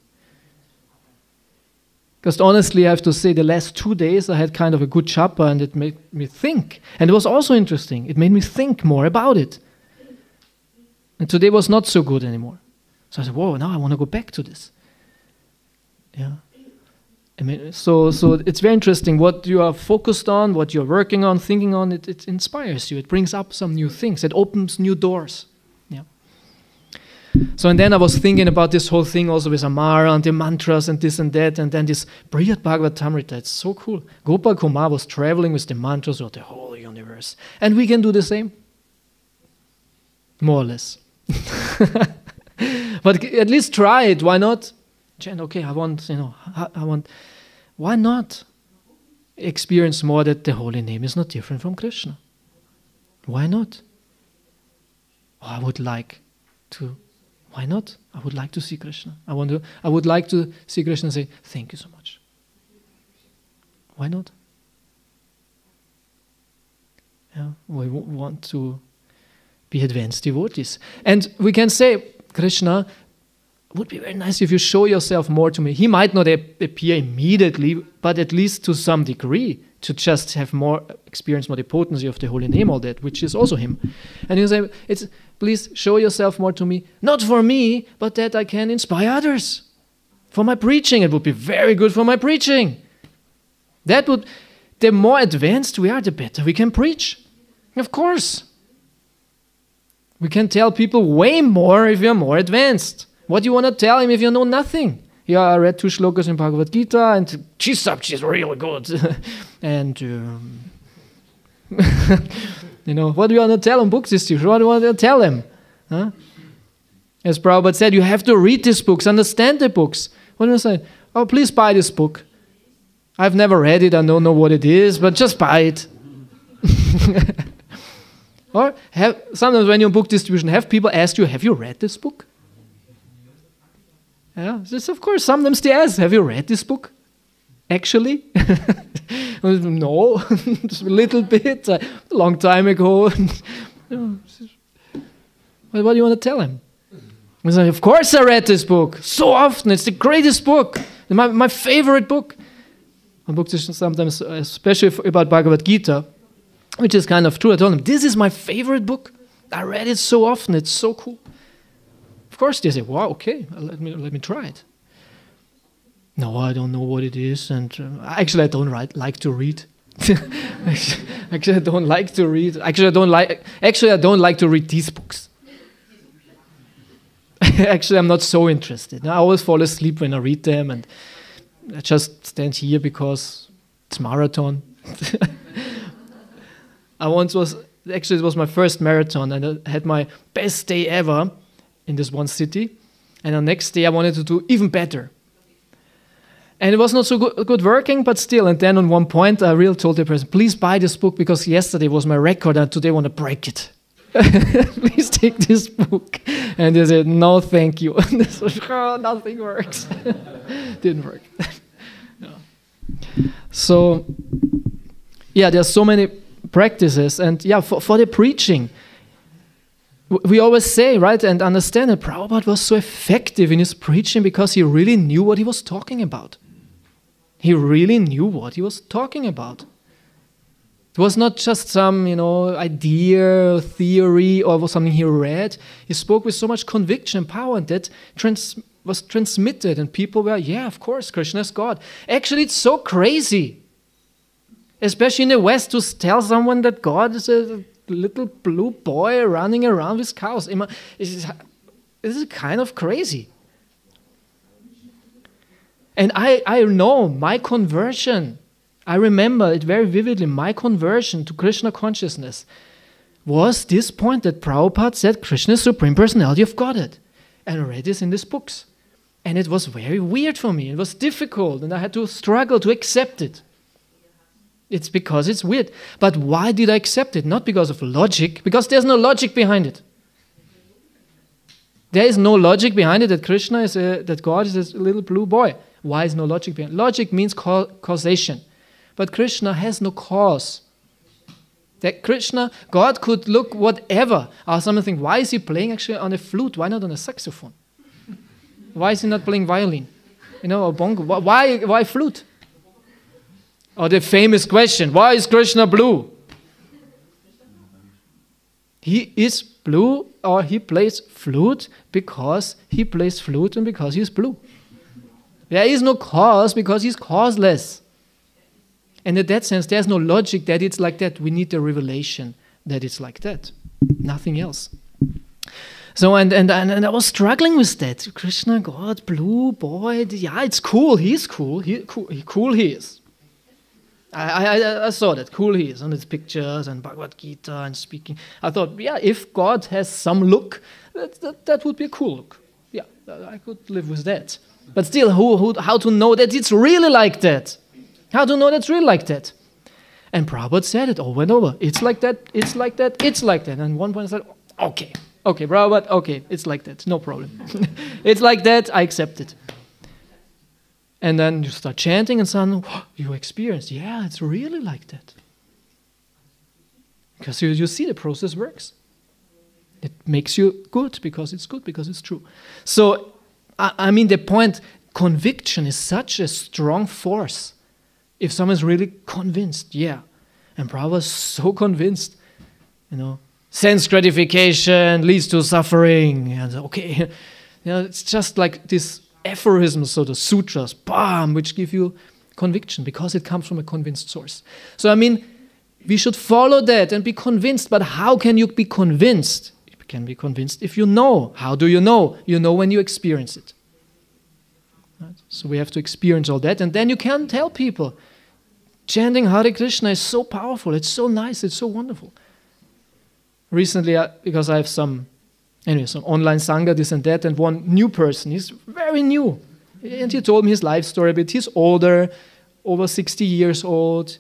Because honestly, I have to say, the last 2 days I had kind of a good chapter and it made me think. And it was also interesting. It made me think more about it. And today was not so good anymore. So I said, whoa, now I want to go back to this. Yeah. I mean, so it's very interesting what you are focused on, what you're working on, thinking on, it inspires you. It brings up some new things. It opens new doors. Yeah. So and then I was thinking about this whole thing also with Amara and the mantras and this and that, and then this Brihad Bhagavatamrita. It's so cool. Gopal Kumar was traveling with the mantras of the whole universe. And we can do the same. More or less. But at least try it. Why not? Chant, okay, I want, why not experience more that the holy name is not different from Krishna? Why not? Oh, I would like to, why not? I would like to see Krishna. I would like to see Krishna and say, thank you so much. Why not? Yeah, we want to be advanced devotees. And we can say, Krishna, it would be very nice if you show yourself more to me. He might not appear immediately, but at least to some degree, to just have more, experience more the potency of the holy name, all that, which is also him. And you say, please show yourself more to me, not for me, but that I can inspire others. For my preaching, it would be very good for my preaching. The more advanced we are, the better we can preach. Of course. We can tell people way more if you're more advanced. What do you want to tell him if you know nothing? Yeah, I read 2 shlokas in Bhagavad Gita and she's really good. And, what do you want to tell him? Book distribution. What do you want to tell him? Huh? As Prabhupada said, you have to read these books, understand the books. What do you say? Oh, please buy this book. I've never read it, I don't know what it is, but just buy it. Or sometimes when you're in book distribution, have people ask you, have you read this book? Yeah, just of course, sometimes they ask, have you read this book? Actually? No, just a little bit, a long time ago. Well, what do you want to tell him? I say, of course I read this book, so often, it's the greatest book, my favorite book. On book distribution sometimes, especially about Bhagavad Gita, which is kind of true. I told them, this is my favorite book. I read it so often. It's so cool. Of course, they say, wow, okay, let me try it. No, I don't know what it is. And actually, I don't like to read. Actually, I don't like to read. Actually, I don't like to read these books. Actually, I'm not so interested. I always fall asleep when I read them. And I just stand here because it's marathon. It was my first marathon and I had my best day ever in this one city. And the next day I wanted to do even better. And it was not so good working, but still. And then on one point, I really told the person, please buy this book because yesterday was my record and today I want to break it. Please take this book. And they said, no, thank you. And this was, oh, nothing works. Didn't work. No. So, yeah, there's so many practices. And yeah, for the preaching, we always say, right, and understand that Prabhupada was so effective in his preaching because he really knew what he was talking about. He really knew what he was talking about. It was not just some, idea, or theory, or something he read. He spoke with so much conviction and power, and that was transmitted, and people were, yeah, of course, Krishna is God. Actually, it's so crazy, especially in the West, to tell someone that God is a little blue boy running around with cows. This is kind of crazy. And I know my conversion, I remember it very vividly, my conversion to Krishna consciousness was this point that Prabhupada said Krishna is Supreme Personality of Godhead. And I read this in these books. And it was very weird for me. It was difficult and I had to struggle to accept it. It's because it's weird. But why did I accept it? Not because of logic, because there's no logic behind it. There is no logic behind it that Krishna is that God is a little blue boy. Why is no logic behind it? Logic means causation. But Krishna has no cause. That Krishna, God could look whatever. Or someone think, why is he playing actually on a flute? Why not on a saxophone? Why is he not playing violin? Or bongo? Why flute? Or the famous question, why is Krishna blue? He is blue, or he plays flute because he plays flute and because he is blue. There is no cause because he's causeless. And in that sense, there's no logic that it's like that. We need the revelation that it's like that. Nothing else. So, and I was struggling with that. Krishna, God, blue, boy, yeah, it's cool. He's cool. Cool he is. I saw that. Cool he is on his pictures and Bhagavad Gita and speaking. I thought, yeah, if God has some look, that would be a cool look. Yeah, I could live with that. But still, how to know that it's really like that? How to know that's really like that? And Prabhupada said it over and over. It's like that, it's like that, it's like that. And at one point I said, okay, Prabhupada, okay, it's like that, no problem. It's like that, I accept it. And then you start chanting and suddenly, you experience, yeah, it's really like that. Because you see the process works. It makes you good because it's true. So, I mean, the point, conviction is such a strong force. If someone's really convinced, yeah. And Prabhupada was so convinced, sense gratification leads to suffering. And okay, it's just like this aphorisms, so the sutras, bam, which give you conviction because it comes from a convinced source. So, I mean, we should follow that and be convinced. But how can you be convinced? You can be convinced if you know. How do you know? You know when you experience it. Right? So we have to experience all that, and then you can tell people. Chanting Hare Krishna is so powerful. It's so nice. It's so wonderful. Recently, because I have some online Sangha, this and that, and one new person, he's very new. And he told me his life story a bit. He's older, over 60 years old,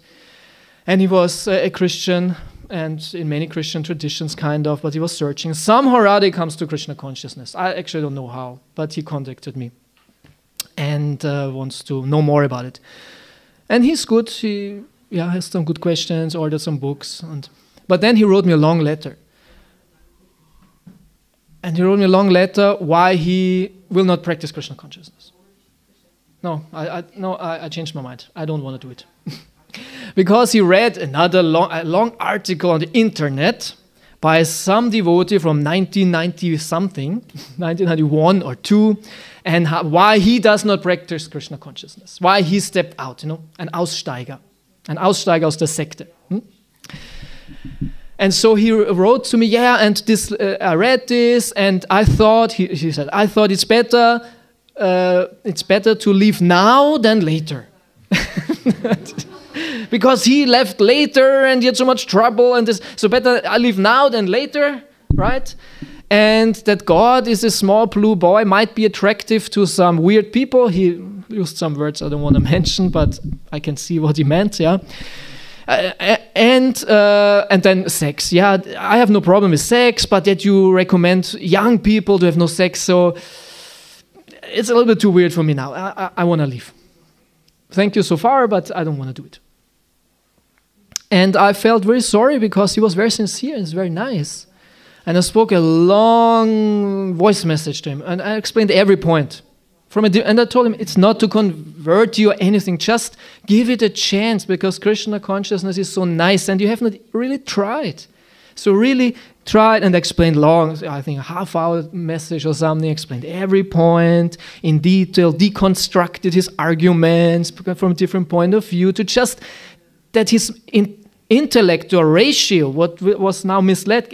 and he was a Christian, and in many Christian traditions, kind of, but he was searching. Somehow or other he comes to Krishna consciousness. I actually don't know how, but he contacted me and wants to know more about it. And he's good. He has some good questions, ordered some books. But then he wrote me a long letter. And he wrote me a long letter why he will not practice Krishna consciousness. No, I changed my mind. I don't want to do it. Because he read another long article on the internet by some devotee from 1990-something, 1991 or 2, and why he does not practice Krishna consciousness, why he stepped out, an Aussteiger aus der Sekte. And so he wrote to me, and this I read this, and I thought, he said, I thought it's better to leave now than later. Because he left later and he had so much trouble, and this, so better I leave now than later, right? and that God is a small blue boy, might be attractive to some weird people. He used some words I don't want to mention, but I can see what he meant, yeah. And then sex. Yeah, I have no problem with sex, but that you recommend young people to have no sex, so it's a little bit too weird for me now. I want to leave. Thank you so far, but I don't want to do it. And I felt very sorry because he was very sincere and very nice. And I spoke a long voice message to him, and I explained every point. And I told him, it's not to convert you or anything, just give it a chance, because Krishna consciousness is so nice and you have not really tried. So really tried, and explained long, I think a half-hour message or something, explained every point in detail, deconstructed his arguments from a different point of view, to just that his intellect or ratio, what was now misled,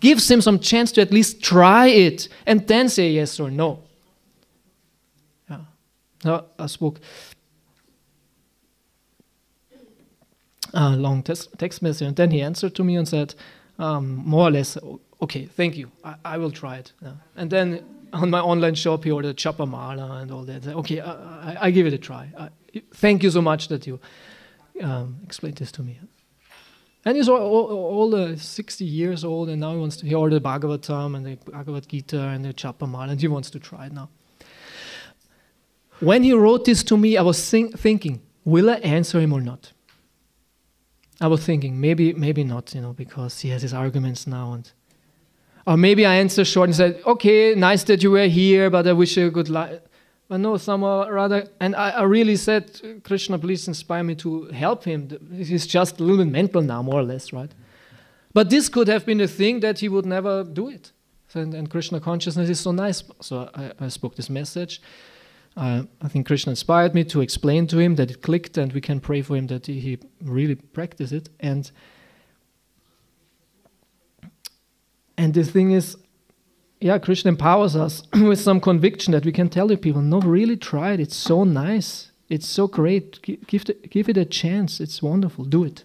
gives him some chance to at least try it and then say yes or no. I spoke a long text message, and then he answered to me and said, more or less, okay, thank you, I will try it. Yeah. And then on my online shop, he ordered Chapa Mala and all that. Okay, I give it a try. Thank you so much that you explained this to me. And he's all 60 years old, and now he ordered Bhagavatam and the Bhagavad Gita and the Chapa Mala, and he wants to try it now. When he wrote this to me, I was thinking, will I answer him or not? I was thinking, maybe not, because he has his arguments now. Or maybe I answered short and said, okay, nice that you were here, but I wish you a good life. But no, somehow rather, and I really said, Krishna, please inspire me to help him. He's just a little bit mental now, more or less, right? But this could have been a thing that he would never do it. And Krishna consciousness is so nice. So I spoke this message. I think Krishna inspired me to explain to him that it clicked, and we can pray for him that he really practice it. And the thing is, yeah, Krishna empowers us with some conviction that we can tell the people, no, really try it. It's so nice. It's so great. Give it a chance. It's wonderful. Do it.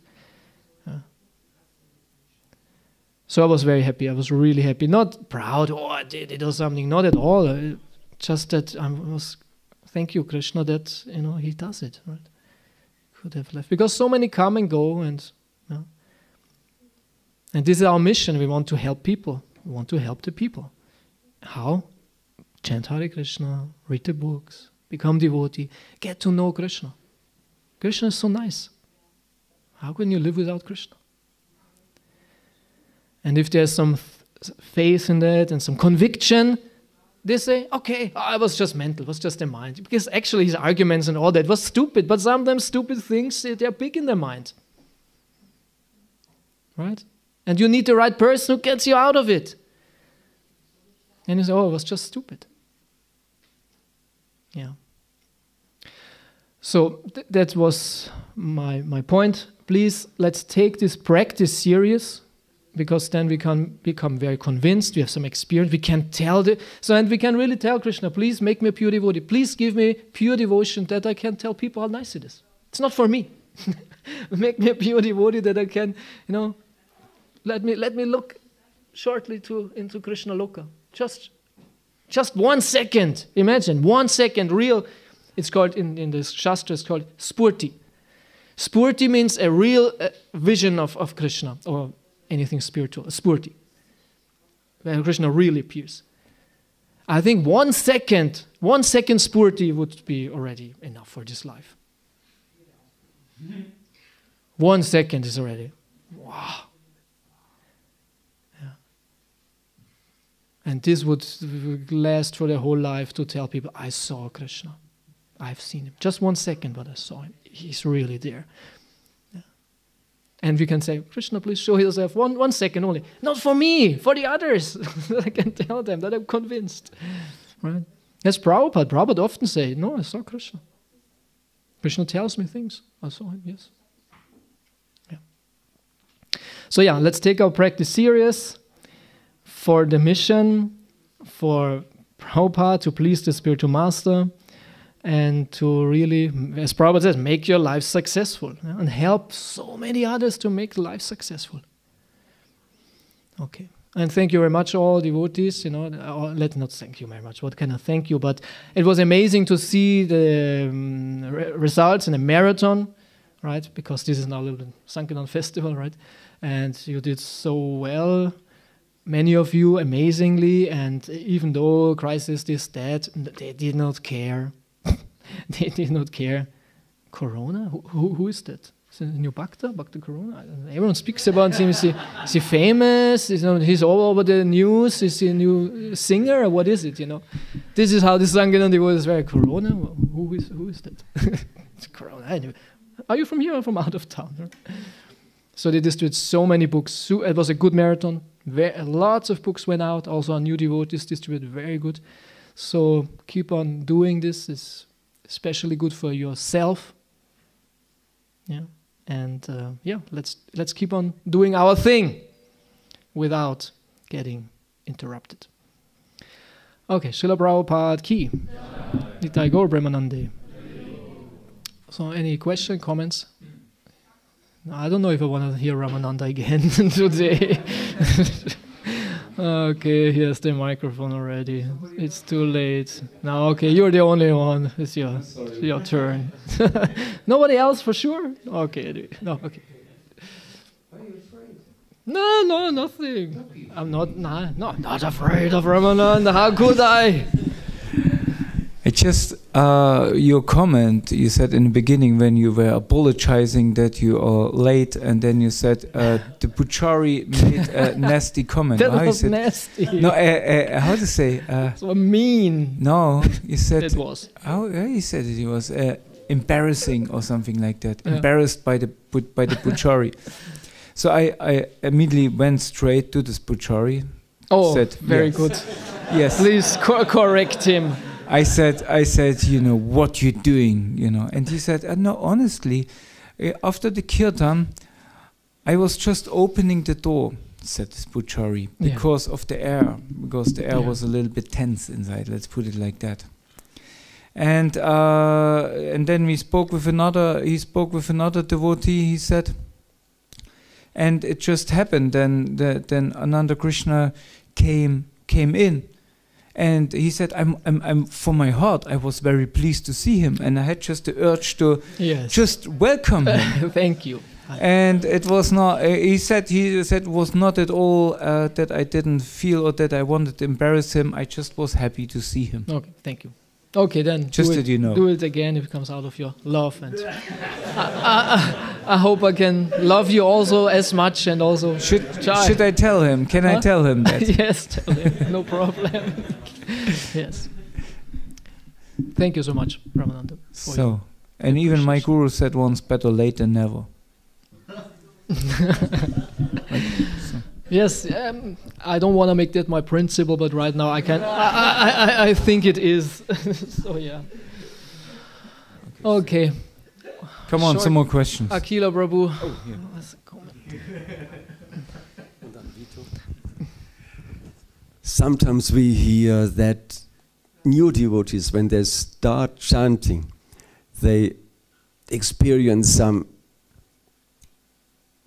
So I was very happy. I was really happy. Not proud, I did it or something. Not at all. Just that I was... Thank you, Krishna, that he does it. Right? Could have left, because so many come and go, and this is our mission. We want to help people. We want to help the people. How? Chant Hare Krishna, read the books, become devotee, get to know Krishna. Krishna is so nice. How can you live without Krishna? And if there's some faith in that and some conviction, they say, okay, I was just mental, it was just a mind. Because actually his arguments and all that was stupid, but sometimes stupid things, they're big in their mind. Right? And you need the right person who gets you out of it. And you say, it was just stupid. Yeah. So that was my point. Please, let's take this practice serious, because then we can become very convinced, we have some experience, we can tell and we can really tell Krishna, please make me a pure devotee, please give me pure devotion that I can tell people how nice it is. It's not for me. Make me a pure devotee that I can, let me look shortly into Krishna Loka. Just 1 second, imagine, 1 second, real, it's called, in this Shastra, it's called Spurti. Spurti means a real vision of Krishna, or anything spiritual, Spurti, where Krishna really appears. I think 1 second Spurti would be already enough for this life. 1 second is already, wow. Yeah. And this would last for the whole life, to tell people, I saw Krishna. I've seen him. Just 1 second, but I saw him. He's really there. And we can say, Krishna, please show yourself 1 second only. Not for me, for the others. That I can tell them, that I'm convinced. Right? That's Prabhupada. Prabhupada often say, no, I saw Krishna. Krishna tells me things. I saw him, yes. Yeah. So yeah, let's take our practice serious for the mission, for Prabhupada, to please the spiritual master, and to really, as Prabhupada says, make your life successful, and help so many others to make life successful. Okay. And thank you very much, all devotees. Let's not thank you very much. What can I thank you? But it was amazing to see the results in a marathon, right? Because this is now a little Sankirtan festival, right? And you did so well, many of you amazingly. And even though Christ is this, that, they did not care. They did not care. Corona? Who is that? Is it a new Bhakta Corona? I don't know. Everyone speaks about him. Is he famous? He's all over the news. Is he a new singer? Or what is it? This is how the Sankirtan devotees is very Corona. Well, who is that? It's Corona. Anyway. Are you from here or from out of town? Right? So they distributed so many books. It was a good marathon. Lots of books went out. Also, our new devotees distributed very good. So keep on doing this. It's especially good for yourself. Yeah. And let's keep on doing our thing without getting interrupted. Okay, Srila Prabhupada ki. Nitai Gaur Brahmanande. So any question, comments? No, I don't know if I want to hear Ramananda again today. Okay, here's the microphone already. It's too late. No, okay, you're the only one. It's your turn. Nobody else for sure? Okay. No, okay. Are you afraid? No, nothing. I'm not afraid of Ramananda. How could I? It's just your comment you said in the beginning when you were apologizing that you are late, and then you said the Puchari made a nasty comment. That was nasty. No, how to say? So mean. No, you said it was. How you said it? It was embarrassing or something like that. Yeah. Embarrassed by the Puchari. So I immediately went straight to this Puchari. Oh, said, very yes. good. Yes. Please correct him. I said, what you doing, and he said, no, honestly, after the kirtan, I was just opening the door, said this Puchari, because of the air, because the air was a little bit tense inside. Let's put it like that. And then he spoke with another devotee. He said, and it just happened. Then Ananda Krishna came in. And he said, I'm from my heart, I was very pleased to see him, and I had just the urge to just welcome him. Thank you. And it was not. He said it was not at all that I didn't feel or that I wanted to embarrass him. I just was happy to see him. Okay, thank you. Okay, then just that you know. Do it again if it comes out of your love, and I hope I can love you also as much, and also should I tell him? Can I tell him that? Yes, tell him. No problem. Yes. Thank you so much, Ramananda. And even my guru said once, better late than never. Yes, I don't want to make that my principle, but right now I can. I think it is. So yeah. Okay. Come on, some more questions. Akila Prabhu. Oh, yeah. Sometimes we hear that new devotees, when they start chanting, they experience some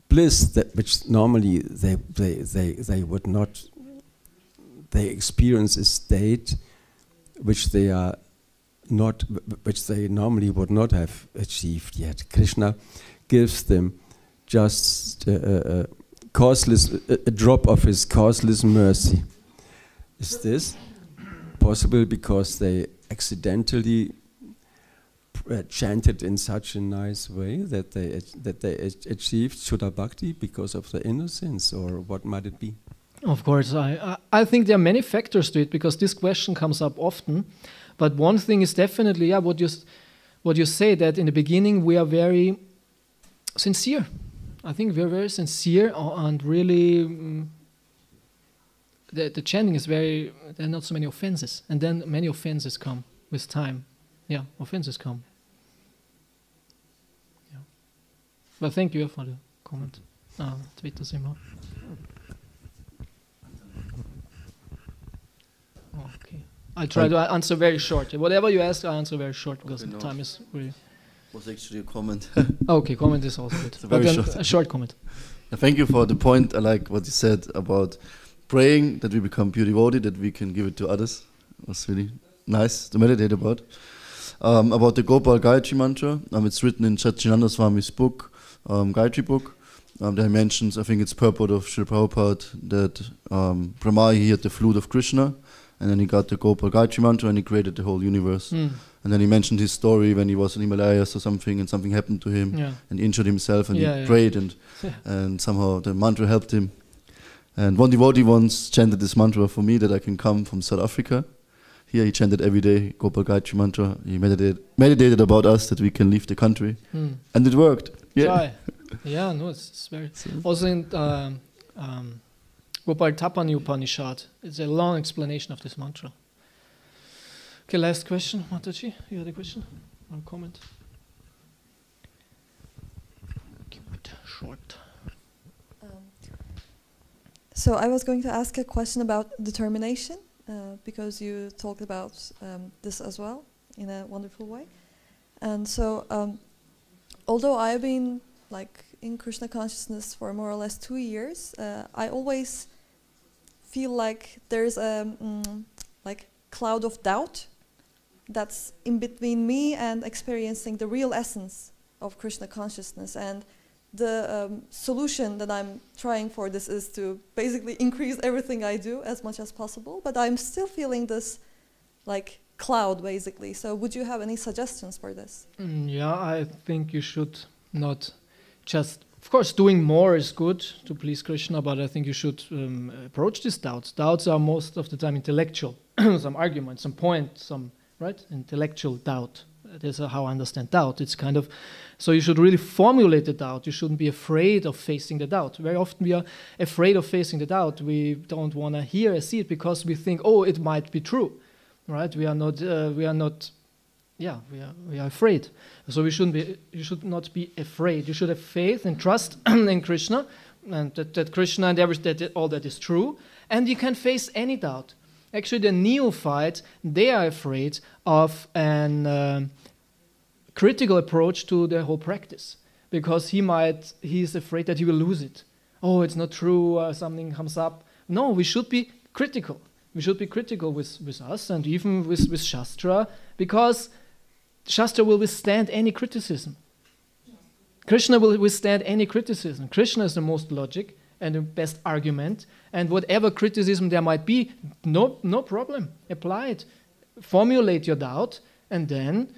bliss which normally they would not. They experience a state which they normally would not have achieved yet. Krishna gives them just a drop of his causeless mercy. Is this possible because they accidentally chanted in such a nice way that they achieved Shuddha Bhakti because of their innocence, or what might it be? Of course, I think there are many factors to it, because this question comes up often. But one thing is definitely, what you say, that in the beginning we are very sincere. I think we're very sincere, and really the chanting is there are not so many offenses, and then many offenses come with time. Yeah, offenses come. Yeah. But thank you for the comment. Twitter Simha. Okay. I try to answer very short. Whatever you ask, I answer very short, because the time is really. Was actually a comment. Okay, comment is also good. It's a very short. A short comment. Thank you for the point. I like what you said about praying that we become pure devotee, that we can give it to others. It was really nice to meditate about. About the Gopal Gayatri Mantra, it's written in Satchidananda Swami's book, Gayatri book. There he mentions, I think it's purport of Srila Prabhupada, that Brahma, he had the flute of Krishna, and then he got the Gopal Gayatri Mantra and he created the whole universe. And then he mentioned his story when he was in Himalayas or something, and something happened to him, and he injured himself, and he prayed, and somehow the mantra helped him. And one devotee once chanted this mantra for me, that I can come from South Africa. Here he chanted every day, Gopal Gayatri Mantra. He meditated about us, that we can leave the country. And it worked. Yeah. Yeah, no, it's very... Also in Gopal Tapani Upanishad, it's a long explanation of this mantra. Okay, last question. Mataji, you had a question or a comment? Keep it short. So I was going to ask a question about determination, because you talked about this as well in a wonderful way. And so, although I've been in Krishna consciousness for more or less 2 years, I always feel like there's a cloud of doubt that's in between me and experiencing the real essence of Krishna consciousness. And the solution that I'm trying for this is to basically increase everything I do as much as possible, but I'm still feeling this cloud basically. So would you have any suggestions for this? Yeah, I think you should not just, of course, doing more is good to please Krishna, but I think you should approach these doubts. Doubts are most of the time intellectual, some argument, some point, some intellectual doubt. That's how I understand doubt. It's kind of, so you should really formulate the doubt. You shouldn't be afraid of facing the doubt. Very often we are afraid of facing the doubt. We don't want to hear or see it because we think, oh, it might be true, right? We are afraid. So you should not be afraid. You should have faith and trust in Krishna, and that Krishna and all that is true, and you can face any doubt. Actually, the neophyte, they are afraid of an critical approach to the whole practice, because he's afraid that he will lose it. Oh, it's not true, something comes up. No, we should be critical. We should be critical with us and even with Shastra, because Shastra will withstand any criticism. Krishna will withstand any criticism. Krishna is the most logic and the best argument, and whatever criticism there might be, no problem. Apply it. Formulate your doubt, and then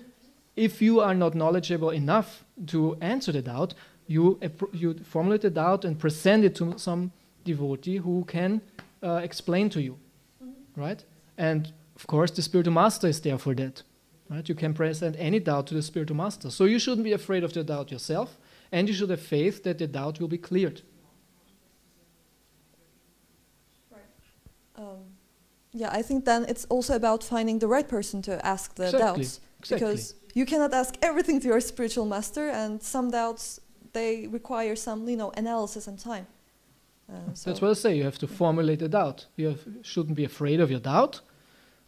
if you are not knowledgeable enough to answer the doubt, you formulate the doubt and present it to some devotee who can explain to you, right? And of course, the spiritual master is there for that, right? You can present any doubt to the spiritual master. So you shouldn't be afraid of the doubt yourself, and you should have faith that the doubt will be cleared. Yeah, I think then it's also about finding the right person to ask the doubts. Exactly. Because you cannot ask everything to your spiritual master, and some doubts, they require some, analysis and time. That's what I say. You have to formulate a doubt. You shouldn't be afraid of your doubt.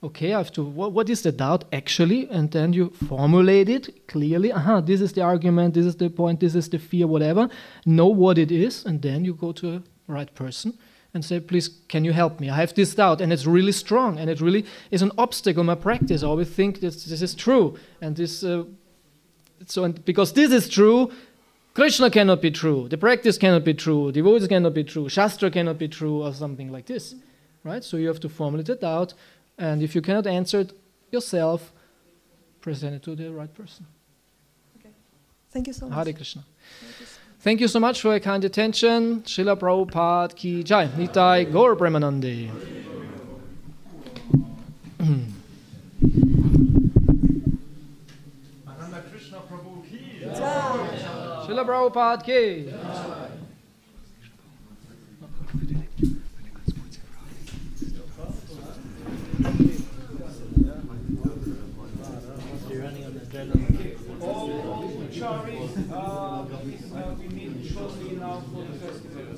Okay, I have to. What is the doubt actually? And then you formulate it clearly. This is the argument. This is the point. This is the fear. Whatever. Know what it is, and then you go to a right person and say, please, can you help me? I have this doubt, and it's really strong, and it really is an obstacle in my practice. I always think that this is true, and this. Because this is true, Krishna cannot be true. The practice cannot be true. Devotees cannot be true. Shastra cannot be true, or something like this, right? So you have to formulate a doubt, and if you cannot answer it yourself, present it to the right person. Okay. Thank you so much. Hare Krishna. Thank you so much for your kind attention. Srila Prabhupada ki jai. Nitai Gaur Premanande. Ananda Krishna Prabhu ki jai. Srila Prabhupada ki jai. We need shortly now for the festival.